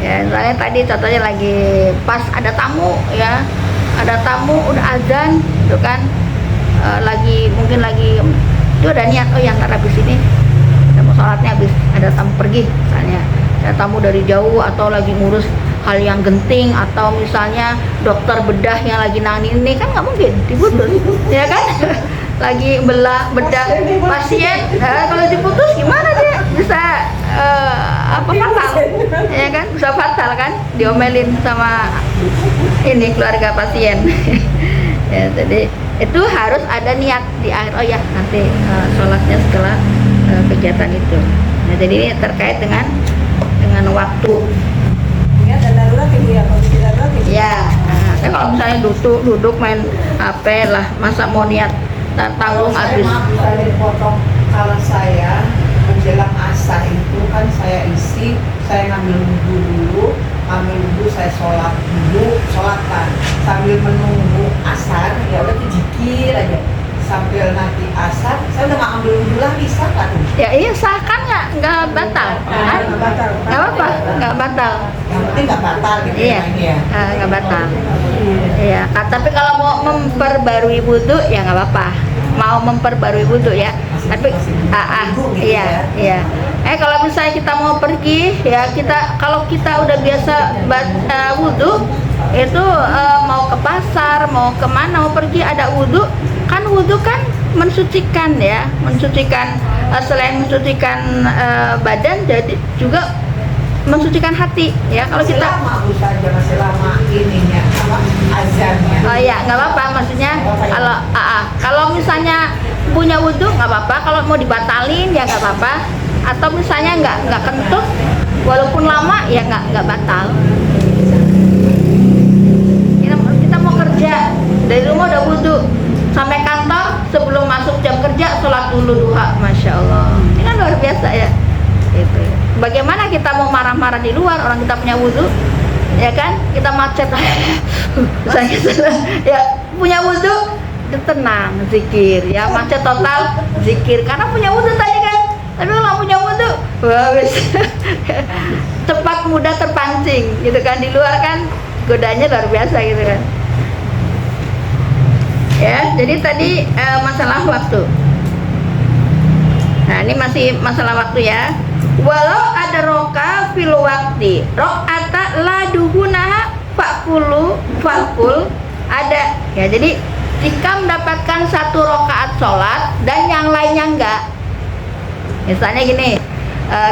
Ya misalnya tadi contohnya lagi pas ada tamu ya, ada tamu udah azan gitu kan, mungkin lagi itu ada niat, oh ya ntar habis ini kita mau sholatnya, habis ada tamu pergi misalnya, ada tamu dari jauh atau lagi ngurus hal yang genting, atau misalnya dokter bedah yang lagi nangani ini kan nggak mungkin diputus ya kan. Lagi bedah pasien, kalau diputus gimana dia bisa fatal ya kan, bisa fatal kan, diomelin sama ini keluarga pasien. Ya jadi itu harus ada niat di akhir, oh ya nanti sholatnya setelah kegiatan itu. Nah jadi ini terkait dengan waktu Ya, dan darurat ibu ya, kondisi darurat ibu. ya. Nah, kalau misalnya duduk main HP lah, masa mau niat tanggung habis. Saya dipotong, kalau saya menjelang asar itu kan saya isi, saya ngambil wudhu dulu, saya sholat dulu, sholatan sambil menunggu asar, ya udah zikir aja sambil nanti asar. Saya udah nggak ngambil wudhu lagi, sah kan? Ya iya sah kan, nggak batal kan? Nggak batal. Nggak apa, nggak batal. Yang penting nggak batal gitu Iya, ya. nggak batal. Iya, tapi kalau mau memperbarui wudhu ya nggak apa-apa. Mau memperbarui wudhu ya. Tapi iya. Kalau misalnya kita mau pergi ya, kalau kita udah biasa wudhu itu, mau ke pasar, mau kemana, mau pergi ada wudhu kan, wudhu kan mensucikan ya, selain mensucikan badan, jadi juga mensucikan hati ya. Kalau Masih kita lama saja, masih lama ininya azannya. oh ya nggak apa-apa, maksudnya kalau misalnya punya wudhu nggak apa-apa, kalau mau dibatalin ya nggak apa-apa, atau misalnya nggak kentut walaupun lama ya nggak batal. Kita mau kerja dari rumah udah wudhu, sampai kantor sebelum masuk jam kerja sholat dulu duha, masya Allah, ini kan luar biasa ya. Itu bagaimana kita mau marah-marah di luar, orang kita punya wudhu ya kan, kita macet ya punya wudhu tenang zikir ya, macet total zikir karena punya wudhu tadi kan. Tapi kalau punya wudhu cepat mudah terpancing gitu kan, di luar kan godanya luar biasa gitu kan ya. Jadi tadi masalah waktu. Nah ini masih masalah waktu ya. Walau ada roka fil wakti rokata la duhunaha fakul ada ya. Jadi jika mendapatkan satu rokaat sholat dan yang lainnya enggak, misalnya gini,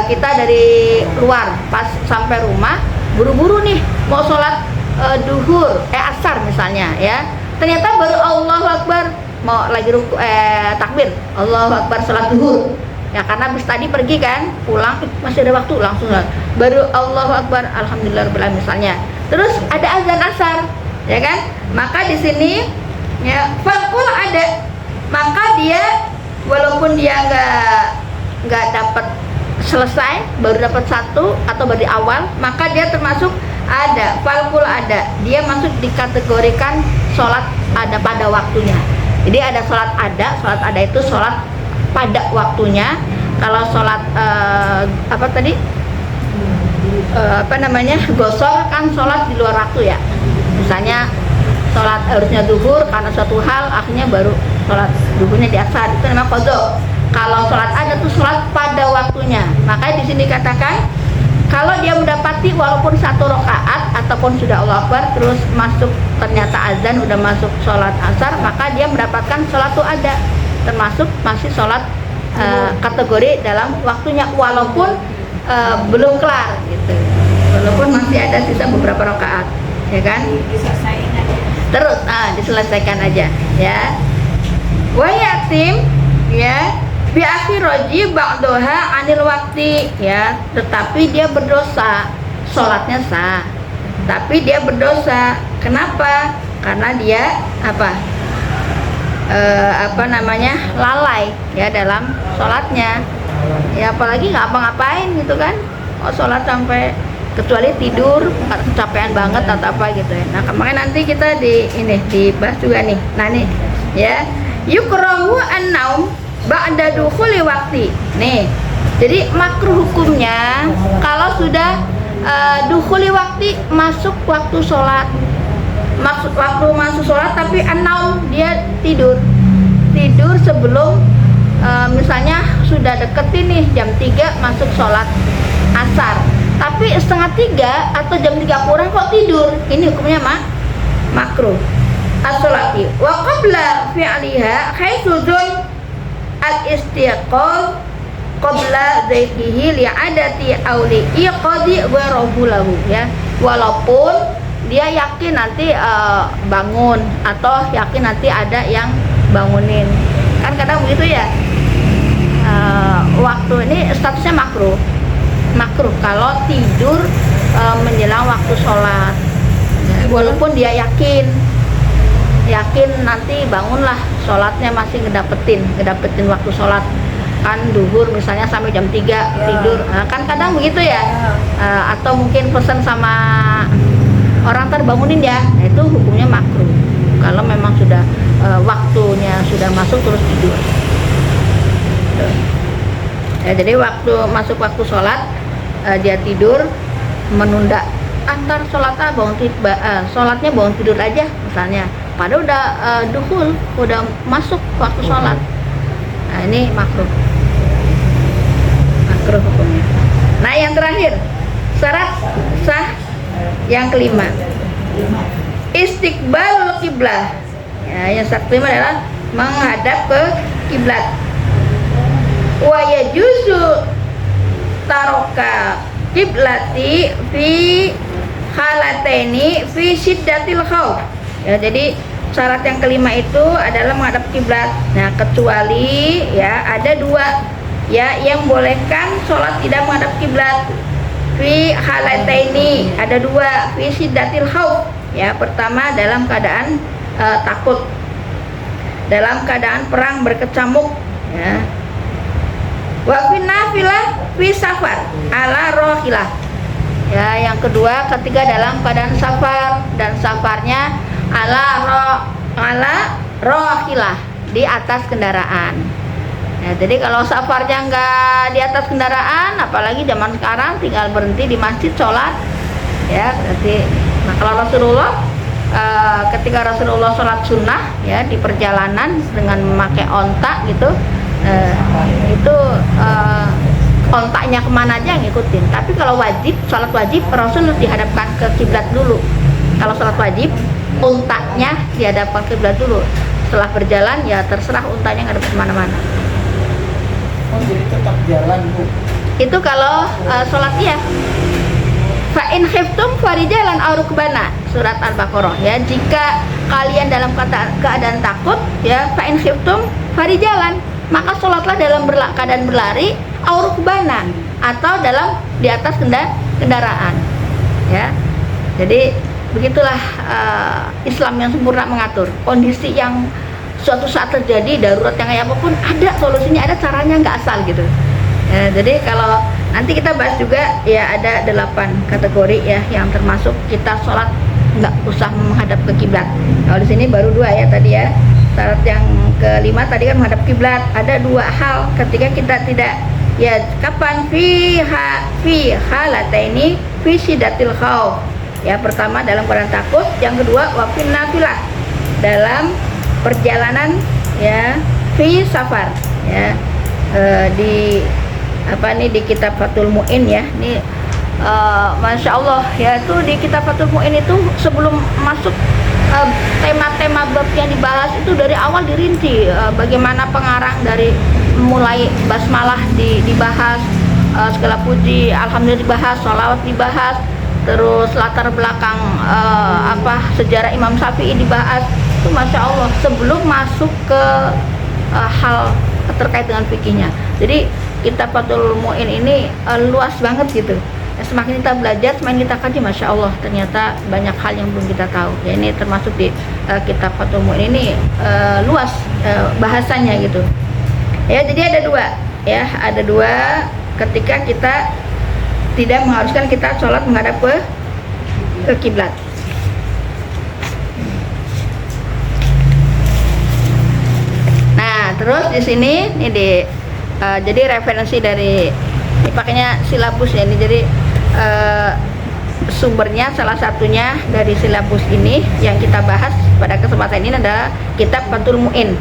kita dari luar pas sampai rumah buru-buru nih mau sholat duhur asar misalnya ya, ternyata baru Allahu Akbar mau lagi takbir Allahu Akbar sholat duhur ya, karena habis tadi pergi kan, pulang masih ada waktu, langsung baru Allahu Akbar alhamdulillah misalnya, terus ada azan asar ya kan, maka di sini ya fakul ada, maka dia walaupun dia nggak dapat selesai, baru dapat satu atau baru di awal, maka dia termasuk ada, falkul ada, dia masuk dikategorikan sholat ada pada waktunya. Jadi ada sholat ada itu sholat pada waktunya. Kalau sholat gosor kan sholat di luar waktu ya, misalnya sholat harusnya duhur karena suatu hal akhirnya baru sholat duhurnya di asar, itu namanya qadha. Kalau sholat ada tuh sholat pada waktunya. Makanya di sini katakan kalau dia mendapati walaupun satu rakaat ataupun sudah Allahu Akbar terus masuk ternyata azan udah masuk sholat asar, maka dia mendapatkan sholat tuh ada, termasuk masih sholat kategori dalam waktunya walaupun belum kelar gitu, walaupun masih ada sisa beberapa rakaat ya kan, terus diselesaikan aja ya. Wa yatim ya bi akhiraji ba'daha anil waktu ya, tetapi dia berdosa, sholatnya sah tapi dia berdosa. Kenapa? Karena dia lalai ya dalam sholatnya ya, apalagi nggak apa-ngapain gitu kan, sholat sampai kecuali tidur kecapean banget atau apa gitu ya. Nah makanya nanti kita dibahas juga nih. Nah nih ya, yukrahu an-naum ba'da dukhuli waktu nih. Jadi makruh hukumnya kalau sudah dukhuli waktu, masuk waktu sholat, waktu masuk sholat tapi an-naum dia tidur sebelum misalnya sudah deket ini jam 3 masuk sholat asar, tapi setengah 3 atau jam 3 kurang kok tidur, ini hukumnya makruh. As-sholati wa qabla fi'liha haitsudun al-istiqal qabla zaidihi li'adati auli iqadi wa rabulahu ya, walaupun dia yakin nanti bangun atau yakin nanti ada yang bangunin, kan kadang begitu ya. Waktu ini statusnya makruh kalau tidur menjelang waktu sholat ya, walaupun dia yakin nanti bangunlah sholatnya masih ngedapetin waktu sholat, kan duhur misalnya sampai jam 3 tidur, kan kadang begitu ya. Atau mungkin pesan sama orang terbangunin ya, nah, itu hukumnya makruh kalau memang sudah waktunya sudah masuk terus tidur ya. Jadi masuk waktu sholat dia tidur, menunda antar sholat sholatnya bangun tidur aja misalnya, padahal udah dukhul, udah masuk waktu sholat. Nah ini makruh hukumnya. Nah yang terakhir, syarat sah yang kelima, istiqbalul qiblah ya, yang syarat kelima adalah menghadap ke kiblat. Wa yajuzu taroka kiblati fi halataini fi syiddatil khauf ya. Jadi syarat yang kelima itu adalah menghadap kiblat. Nah kecuali ya ada dua ya yang bolehkan sholat tidak menghadap kiblat. Fi halataini ada dua, fi syiddatil khauf ya, pertama dalam keadaan takut, dalam keadaan perang berkecamuk ya. Wa fi nafilah fi safar ala rohilah ya, yang kedua ketika dalam keadaan safar dan safarnya ala rohilah, di atas kendaraan ya. Jadi kalau safarnya nggak di atas kendaraan, apalagi zaman sekarang tinggal berhenti di masjid sholat ya berarti. Nah kalau Rasulullah ketika Rasulullah sholat sunnah ya di perjalanan dengan memakai onta gitu, itu ontaknya kemana aja ngikutin. Tapi kalau wajib, sholat wajib, Rasul dihadapkan ke kiblat dulu. Kalau sholat wajib, ontaknya dihadapkan ke kiblat dulu. Setelah berjalan ya terserah untanya ngadep kemana-mana. Oh jadi tetap jalan Bu? Itu kalau sholat iya. Fa in khiftum farijalan aw rukbana, surat Al-Baqarah ya. Jika kalian dalam keadaan takut ya, fa in khiftum farijalan, maka sholatlah dalam keadaan berlari, aw rukbana, atau dalam di atas kendaraan ya. Jadi begitulah Islam yang sempurna mengatur kondisi yang suatu saat terjadi darurat yang kayak apapun, ada solusinya, ada caranya, nggak asal gitu ya. Jadi kalau nanti kita bahas juga ya, ada 8 kategori ya yang termasuk kita sholat nggak usah menghadap ke kiblat. Kalau di sini baru 2 ya tadi ya. Syarat yang kelima tadi kan menghadap kiblat. Ada 2 hal ketika kita tidak ya, kapan fi halataini fi syiddatil khauf ya, pertama dalam keadaan takut, yang kedua wa fin nafilah, dalam perjalanan ya, fi safar ya. Di di kitab Fathul Mu'in ya, ini Masya Allah ya, itu di kitab Fathul Mu'in itu sebelum masuk tema-tema bab yang dibahas itu dari awal dirinci, bagaimana pengarang dari mulai basmalah dibahas, segala puji alhamdulillah dibahas, sholawat dibahas, terus latar belakang sejarah Imam Syafi'i dibahas. Itu Masya Allah sebelum masuk ke hal terkait dengan fikihnya. Jadi kitab Fathul Mu'in ini luas banget gitu semakin kita belajar, semakin kita kaji, masya Allah ternyata banyak hal yang belum kita tahu. Ya ini termasuk di kitab Fathul Mu'in ini luas bahasanya gitu. Ya jadi ada dua, ya ada dua ketika kita tidak mengharuskan kita sholat menghadap ke kiblat. Nah terus di sini ini jadi referensi dari ini pakainya silabus ya ini, jadi sumbernya salah satunya dari silabus ini yang kita bahas pada kesempatan ini adalah kitab Fathul Mu'in.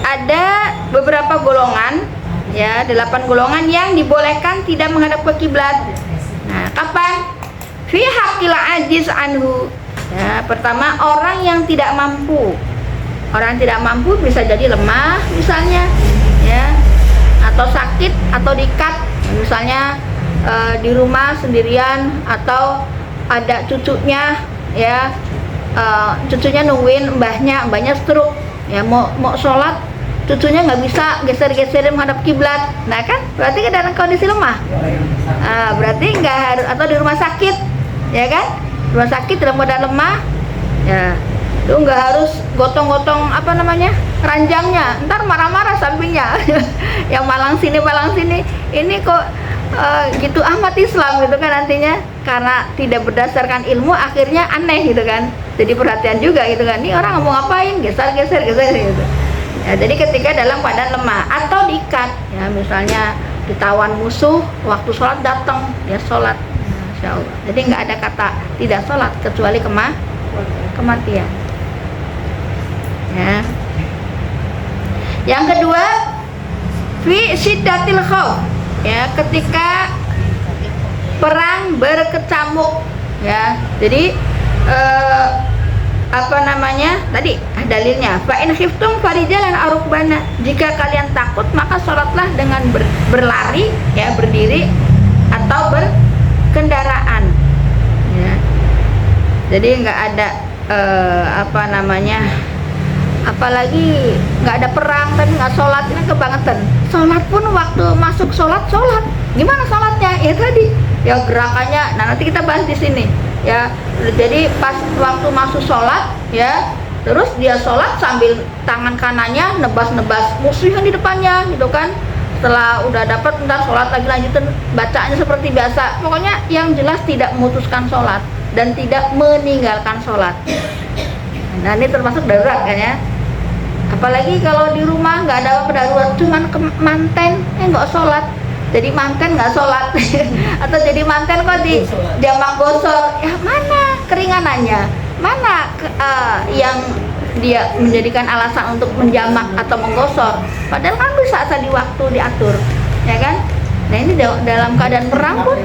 Ada beberapa golongan ya, 8 golongan yang dibolehkan tidak menghadap ke kiblat. Nah, kapan? Fi haqqil ajiz anhu. Ya, pertama orang yang tidak mampu. Orang yang tidak mampu bisa jadi lemah misalnya ya, atau sakit atau dikat misalnya di rumah sendirian, atau ada cucunya ya, cucunya nungguin mbahnya stroke ya, mau sholat cucunya nggak bisa geser-geserin menghadap kiblat. Nah kan berarti kan dalam kondisi lemah, berarti nggak harus, atau di rumah sakit ya kan, rumah sakit dalam keadaan lemah ya, lu nggak harus gotong-gotong apa namanya ranjangnya, ntar marah-marah sampingnya yang malang sini ini kok gitu amat Islam gitu kan, nantinya karena tidak berdasarkan ilmu akhirnya aneh gitu kan, jadi perhatian juga gitu kan, ini orang mau ngapain geser gitu ya. Jadi ketika dalam keadaan lemah atau diikat ya, misalnya ditawan musuh waktu sholat datang ya sholat, Masya Allah. Jadi nggak ada kata tidak sholat kecuali kematian ya. Yang kedua, fi syiddatil khauf ya, ketika perang berkecamuk ya. Jadi apa namanya tadi dalilnya, fa in khiftum farijalan arukbana, jika kalian takut maka sholatlah dengan berlari ya, berdiri atau berkendaraan ya. Jadi nggak ada apa namanya, apalagi nggak ada perang tapi nggak sholat, ini kebangetan. Sholat pun waktu masuk sholat gimana sholatnya ya tadi ya, gerakannya nah nanti kita bahas di sini ya. Jadi pas waktu masuk sholat ya, terus dia sholat sambil tangan kanannya nebas-nebas musuh yang di depannya gitu kan. Setelah udah dapat ntar sholat lagi, lanjutin bacaannya seperti biasa. Pokoknya yang jelas tidak memutuskan sholat dan tidak meninggalkan sholat. Nah ini termasuk darurat kan ya. Apalagi kalau di rumah nggak ada apa darurat, cuman ke manten nggak sholat, jadi manten nggak sholat atau jadi manten kok di jamak gosor ya, mana keringanannya, mana yang dia menjadikan alasan untuk menjamak atau menggosor, padahal kan bisa asal di waktu diatur ya kan. Nah ini dalam keadaan perang pun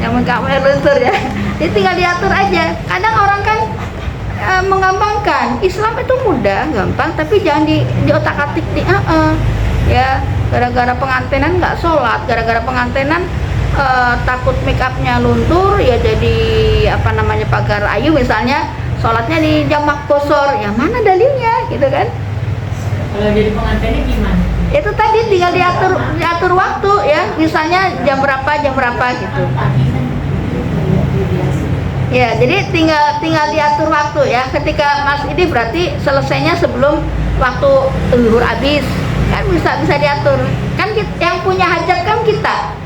yang air luntur ya, jadi tinggal diatur aja. Kadang orang kan menggampangkan, Islam itu mudah, gampang, tapi jangan di otak-atik ya, gara-gara pengantenan nggak sholat, gara-gara pengantenan takut make upnya luntur ya, jadi apa namanya pagar ayu misalnya, sholatnya di jamak gosor, yang mana dalilnya gitu kan. Kalau jadi pengantinnya gimana? Itu tadi tinggal diatur waktu ya, misalnya jam berapa gitu. Ya, jadi tinggal diatur waktu ya. Ketika Mas ini berarti selesainya sebelum waktu zuhur habis, kan bisa diatur. Kan yang punya hajat kan kita.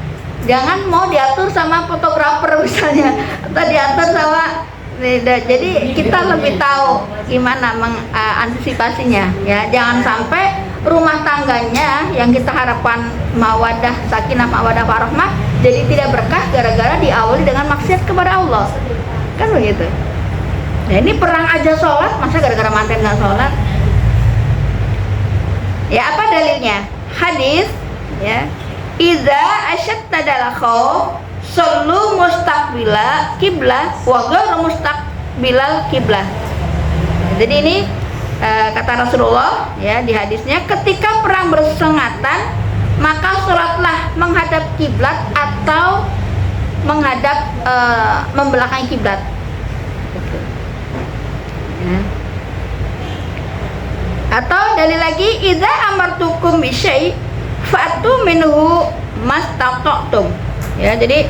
Jangan mau diatur sama fotografer misalnya, atau diatur sama jadi kita lebih tahu gimana mengantisipasinya ya. Jangan sampai rumah tangganya yang kita harapkan mawadah sakinah, mawadah warahmah jadi tidak berkah gara-gara diawali dengan maksiat kepada Allah. Kan begitu. Nah ini perang aja sholat, masa gara-gara manten nggak sholat? Ya apa dalilnya? Hadis ya. Iza asyadda dalakho sallu mustaqbila kiblah wa ghairu mustaqbilal kiblah. Jadi ini kata Rasulullah ya di hadisnya, ketika perang bersengatan maka sholatlah menghadap kiblat atau menghadap membelakangi kiblat. Ya. Atau dalil lagi, idza amartukum bi syai' fa'tu minhu mastata'tum. Ya, jadi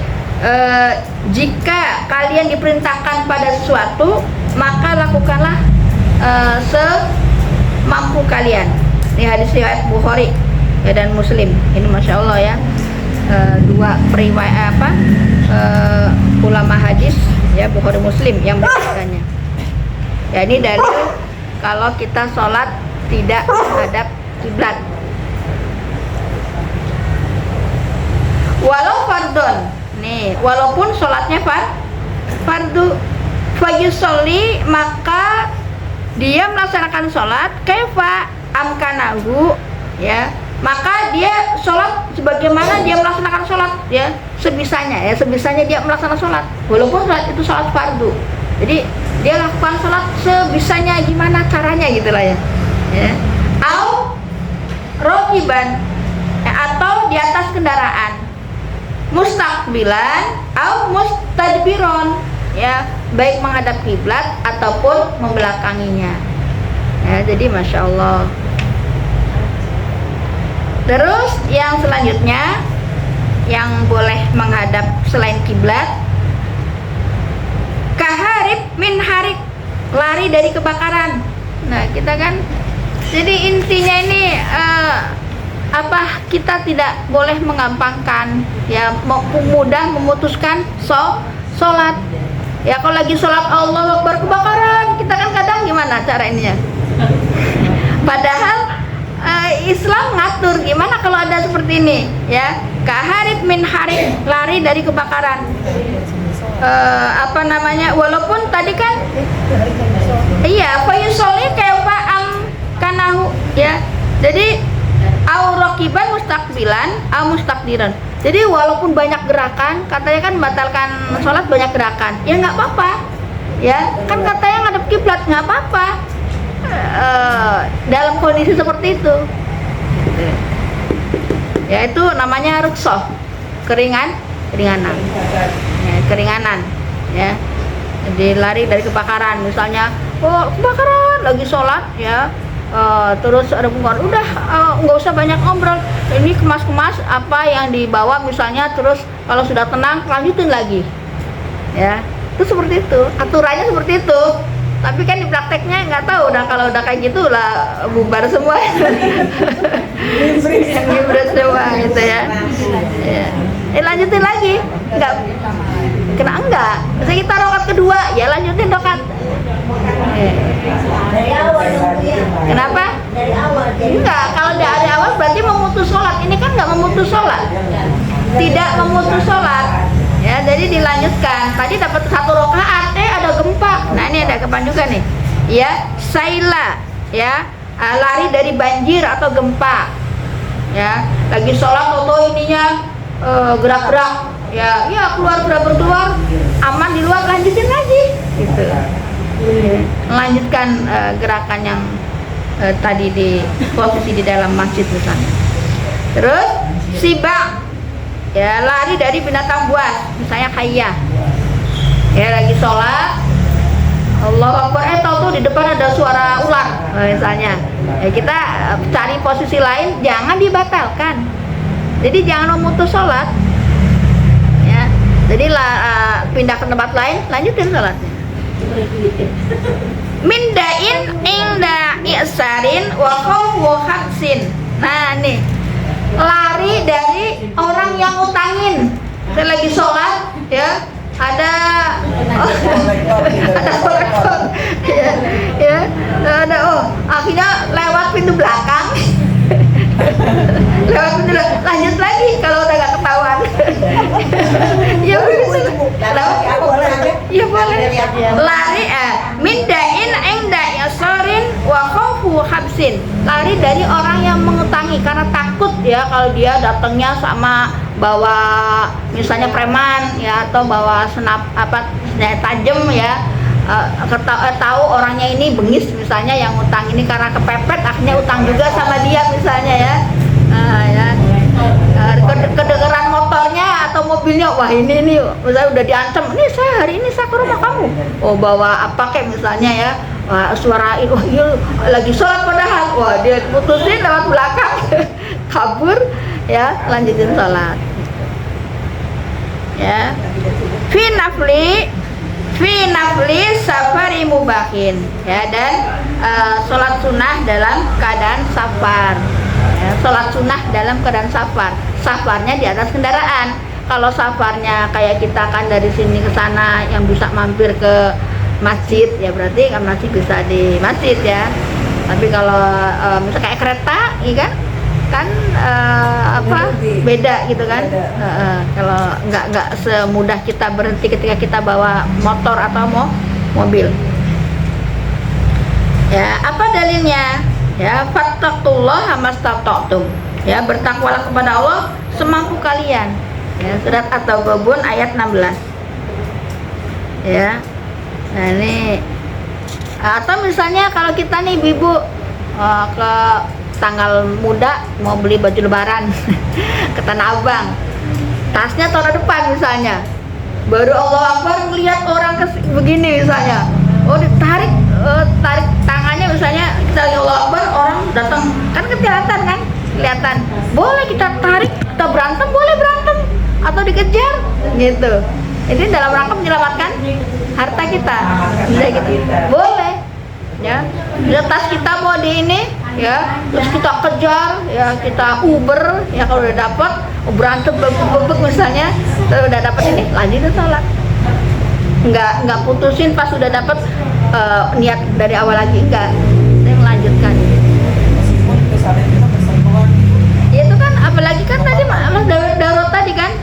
jika kalian diperintahkan pada sesuatu, maka lakukanlah semampu kalian. Ini hadis riwayat Bukhari ya, dan Muslim. Ini masya Allah ya, dua periwayat ulama hadis ya, Bukhari Muslim yang meriwayatkannya. Ya, ini dalil kalau kita sholat tidak menghadap kiblat. Walau fardun, nih, walaupun sholatnya fardu, fayusolli, maka dia melaksanakan sholat kaifa amkanahu, ya, maka dia sholat sebagaimana dia melaksanakan sholat, ya, sebisanya dia melaksanakan sholat, walaupun sholat itu sholat fardu. Jadi dia lakukan sholat sebisanya, gimana caranya gitulah ya. Au rokiban, atau di atas kendaraan, mustaqbilan au mustadbiron, ya, baik menghadap kiblat ataupun membelakanginya. Ya, jadi masya Allah. Terus yang selanjutnya yang boleh menghadap selain kiblat, kaharib min harik, lari dari kebakaran. Nah, kita kan, jadi intinya ini kita tidak boleh menggampangkan, ya, mudah memutuskan sholat. Ya, kalau lagi sholat Allahu Akbar kebakaran, kita kan kadang gimana cara ininya. Padahal Islam ngatur gimana kalau ada seperti ini, ya, kaharib min harik, lari dari kebakaran. Walaupun tadi kan iya fayusolli kayak am kanahu, ya, jadi au rokiban mustaqbilan au mustaqdiran. Jadi walaupun banyak gerakan, katanya kan membatalkan sholat banyak gerakan, ya nggak apa-apa, ya kan katanya ngadep kiblat, nggak apa-apa dalam kondisi seperti itu. Ya, itu namanya rukhsah, keringanan, ya. Jadi lari dari kebakaran, misalnya, kebakaran lagi sholat, ya, terus ada pengumuman, udah nggak usah banyak ngobrol, ini kemas-kemas apa yang dibawa misalnya, terus kalau sudah tenang lanjutin lagi, ya, itu seperti itu, aturannya seperti itu. Tapi kan di prakteknya nggak tahu, kalau udah kayak gitu lah bubar semua. Libres semua gitu ya. Lanjutin lagi, enggak. Misalnya kita rokat kedua, ya lanjutin rokat. Kenapa? Dari awal. Enggak, kalau dari awal berarti memutus sholat. Ini kan nggak memutus sholat, tidak memutus sholat. Ya, jadi dilanjutkan. Tadi dapat 1 rakaat, ada gempa. Nah, ini ada gempa juga nih. Ya, saila, ya, lari dari banjir atau gempa. Ya, lagi sholat atau ininya gerak-gerak, ya keluar, aman di luar, lanjutin lagi, gitu. Melanjutkan gerakan yang tadi di posisi di dalam masjid misalnya. Terus sibak, ya, lari dari binatang buas, misalnya hayya, ya, lagi sholat Allahu Akbar, tahu di depan ada suara ular, misalnya, ya, kita cari posisi lain, jangan dibatalkan. Jadi jangan memutus sholat, ya. Jadi pindah ke tempat lain, lanjutin sholatnya. Mindain inda i'sarin wa khawfu habsin. Nah, nih, lari dari orang yang ngutangin. Kita lagi sholat, ya, ada kolektor, ya, ada, akhirnya lewat pintu belakang. Lanjut lagi kalau udah gak ketahuan. Ya boleh. Ya boleh. Lari mindain inda yasarin wa khawfu habsin. Lari dari orang yang mengutangi karena takut, ya, kalau dia datangnya sama bawa misalnya preman, ya, atau bawa senjata tajam, ya, tahu orangnya ini bengis misalnya yang utang ini, karena kepepet akhirnya utang juga sama dia misalnya, ya. Kedengeran motornya atau mobilnya, wah ini misalnya udah diancam, ini hari ini saya ke rumah kamu, bawa apa kayak misalnya, ya, suarain, iya lagi sholat padahal, dia putusin lewat belakang. Kabur, ya, lanjutin sholat. ya. Fi nafli safari mubahin, ya, dan sholat sunnah dalam keadaan safar, ya, sholat sunnah dalam keadaan safar. Safarnya di atas kendaraan. Kalau safarnya kayak kita kan dari sini ke sana yang bisa mampir ke masjid, ya berarti kan masih bisa di masjid ya. Tapi kalau misalnya kayak kereta, iya kan beda gitu kan. Kalau nggak semudah kita berhenti ketika kita bawa motor atau mobil. Ya, apa dalilnya? Ya, fattaqullaha mastata'tum. Ya, bertakwalah kepada Allah semampu kalian. Ya, surat At-Taghabun ayat 16. Ya. Nah, ini atau misalnya kalau kita nih ibu ke tanggal muda mau beli baju lebaran ke Tanah Abang, tasnya taruh depan misalnya, baru Allah Akbar ngelihat orang begini misalnya, oh ditarik tarik tangannya misalnya, kita lihat Allah Akbar, orang datang kan kelihatan, boleh kita tarik, kita berantem boleh berantem atau dikejar gitu. Ini dalam rangka menyelamatkan harta kita, bisa gitu, boleh ya. Tas kita mau di ini ya, terus kita kejar ya, kita Uber ya, kalau udah dapat berantem bebek misalnya, terus udah dapat ini lanjut sholat, nggak putusin pas udah dapat niat dari awal lagi, enggak, saya melanjutkan. Ya itu kan, apalagi kan tadi Mas Darurat tadi kan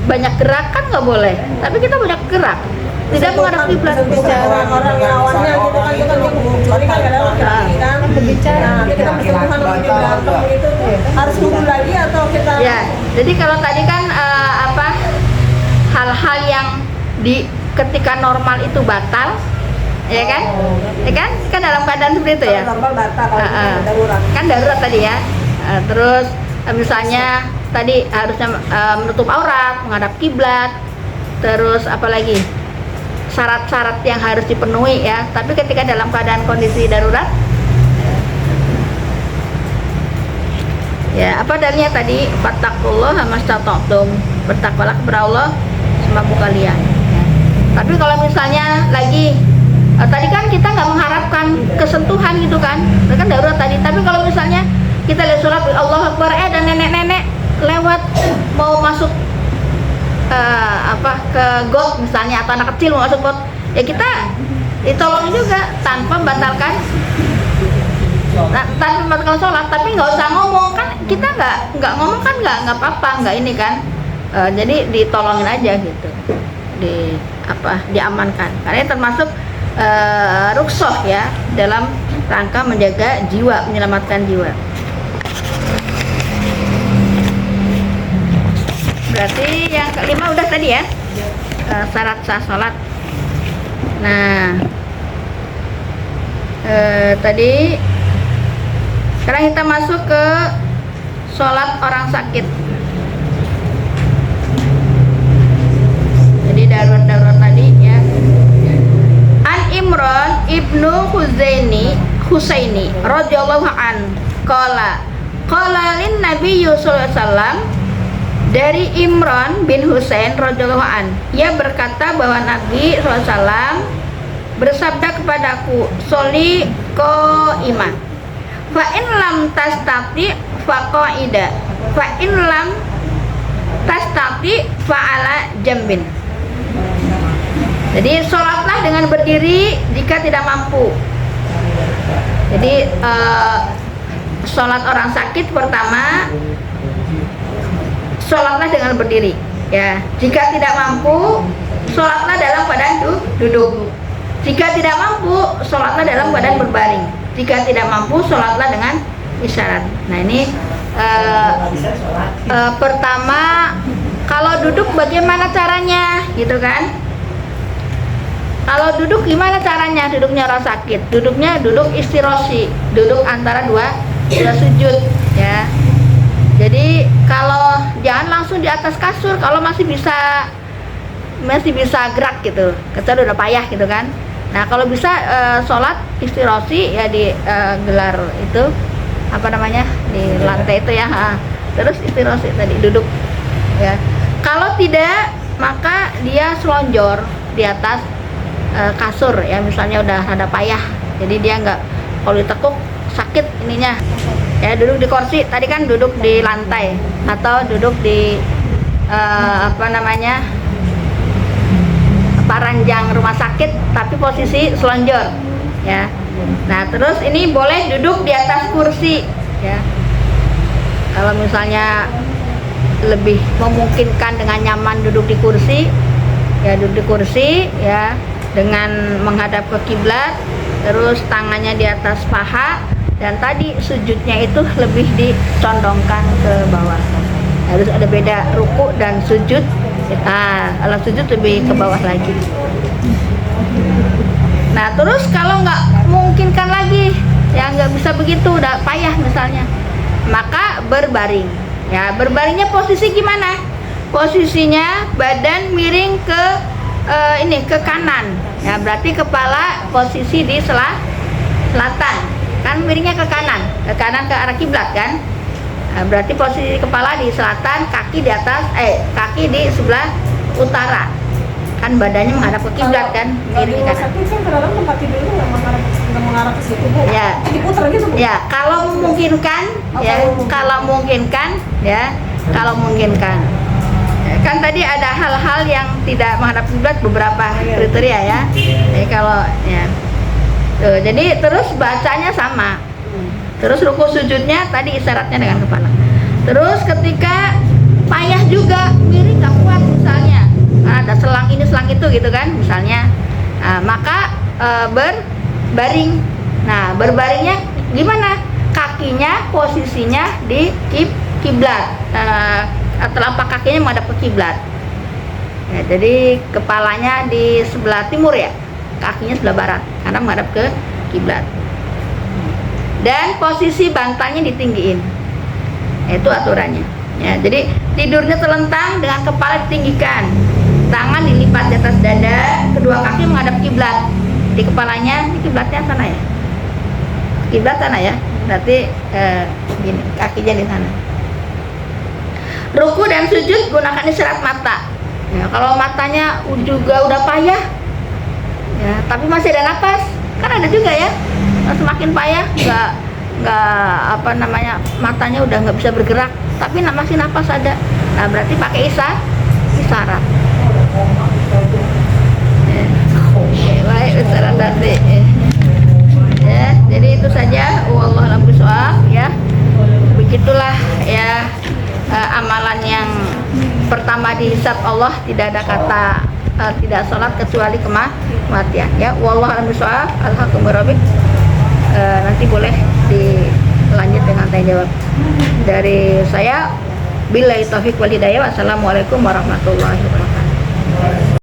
banyak gerak kan nggak boleh, tapi kita banyak gerak tidak menghadap kiblat. Bicara orang lawannya gitu kan, kita mencuri kan kadang laki-laki kan berbicara, nanti kita bersentuhan lebih berantem gitu, harus nunggu lagi atau kita ya. Jadi kalau tadi kan hal-hal yang di ketika normal itu batal, ya kan, kan dalam keadaan seperti itu ya, normal batal kalau darurat kan darurat tadi ya. Terus misalnya tadi harusnya menutup aurat, menghadap kiblat, terus apalagi syarat-syarat yang harus dipenuhi ya. Tapi ketika dalam keadaan kondisi darurat, ya apa dalilnya tadi, fattaqullaha mastata'tum, bertakwalah kepada Allah semampu kalian ya. Tapi kalau misalnya lagi tadi kan kita nggak mengharapkan kesentuhan gitu kan, itu kan darurat tadi. Tapi kalau misalnya kita lihat sholat Allah Akbar, dan nenek-nenek lewat mau masuk ke got misalnya, atau anak kecil mau masuk got, ya kita ditolong juga tanpa membatalkan sholat. Tapi nggak usah ngomong kan, kita nggak ngomong kan nggak apa-apa, nggak ini kan. Jadi ditolongin aja gitu, diamankan, karena ini termasuk rukhsah ya, dalam rangka menjaga jiwa, menyelamatkan jiwa. Berarti yang kelima udah tadi ya, syarat sah sholat. Nah, tadi sekarang kita masuk ke sholat orang sakit. Jadi darurat tadi ya. An Imran ibnu Husaini radhiyallahu an qala lin Nabi sallallahu alaihi wasallam, dari Imran bin Husain radhiyallahu an, ia berkata bahwa Nabi SAW bersabda kepadaku, soli qa'iman, fa in lam tastati fa qa'ida, fa in lam tastati fa ala jambin. Jadi sholatlah dengan berdiri jika tidak mampu. Jadi sholat orang sakit pertama, sholatlah dengan berdiri ya. Jika tidak mampu, sholatlah dalam keadaan duduk. Jika tidak mampu, sholatlah dalam keadaan berbaring. Jika tidak mampu, sholatlah dengan isyarat. Nah ini pertama, kalau duduk bagaimana caranya gitu kan. Kalau duduk gimana caranya? Duduknya orang sakit, duduk istirosi, duduk antara dua sujud ya. Jadi kalau jangan langsung di atas kasur, kalau masih bisa gerak gitu, kecuali udah payah gitu kan. Nah kalau bisa sholat istirosi ya, di gelar itu apa namanya, di lantai itu ya. Terus istirosi tadi duduk ya. Kalau tidak maka dia selonjor di atas kasur ya, misalnya udah rada payah, jadi dia nggak, kalau ditekuk sakit ininya ya. Duduk di kursi, tadi kan duduk di lantai atau duduk di paranjang rumah sakit tapi posisi selonjor ya. Nah terus ini boleh duduk di atas kursi ya, kalau misalnya lebih memungkinkan dengan nyaman duduk di kursi ya, duduk di kursi ya, dengan menghadap ke kiblat, terus tangannya di atas paha, dan tadi sujudnya itu lebih dicondongkan ke bawah. Harus ada beda ruku dan sujud. Kalau sujud lebih ke bawah lagi. Nah terus kalau nggak memungkinkan lagi ya, nggak bisa begitu, udah payah misalnya, maka berbaring ya. Berbaringnya posisi gimana? Posisinya badan miring ke ke kanan ya, berarti kepala posisi di selatan kan, miringnya ke kanan ke arah kiblat kan. Berarti posisi kepala di selatan, kaki di atas, kaki di sebelah utara kan, badannya menghadap ke kiblat kan, miring ke kanan. Sakit kan kadang-kadang tempat tidur itu nggak mengarah ke situ Bu. Ya. Diputar gitu Bu. Ya, kalau memungkinkan ya, kalau memungkinkan. Kan tadi ada hal-hal yang tidak menghadap kiblat, beberapa kriteria ya. Jadi kalau ya, jadi terus bacanya sama. Terus ruku sujudnya tadi isyaratnya dengan kepala. Terus ketika payah juga, miring nggak kuat misalnya, ada selang ini selang itu gitu kan misalnya, maka berbaring. Nah berbaringnya gimana? Kakinya posisinya di kiblat, telapak kakinya menghadap ke kiblat ya, jadi kepalanya di sebelah timur ya, kakinya sebelah barat karena menghadap ke kiblat, dan posisi bantalnya ditinggiin, itu aturannya ya. Jadi tidurnya telentang dengan kepala ditinggikan, tangan dilipat di atas dada, kedua kaki menghadap kiblat, di kepalanya, di kiblatnya sana ya, kiblat sana ya, berarti gini, kakinya di sana. Ruku dan sujud gunakan isyarat mata ya, kalau matanya juga udah payah ya, tapi masih ada napas, kan ada juga ya, semakin payah nggak matanya udah nggak bisa bergerak tapi masih napas ada, nah berarti pakai isyarat baik, isyarat tadi ya. Jadi itu saja, wallahu a'lam bishawab ya. Begitulah ya amalan yang pertama dihisab Allah, tidak ada kata tidak sholat kecuali kematian ya. Wallahu a'lam bishawab. Alhamdulillah. Nanti boleh dilanjut dengan tanya jawab dari saya. Billahi taufiq wal hidayah. Wassalamualaikum warahmatullahi wabarakatuh.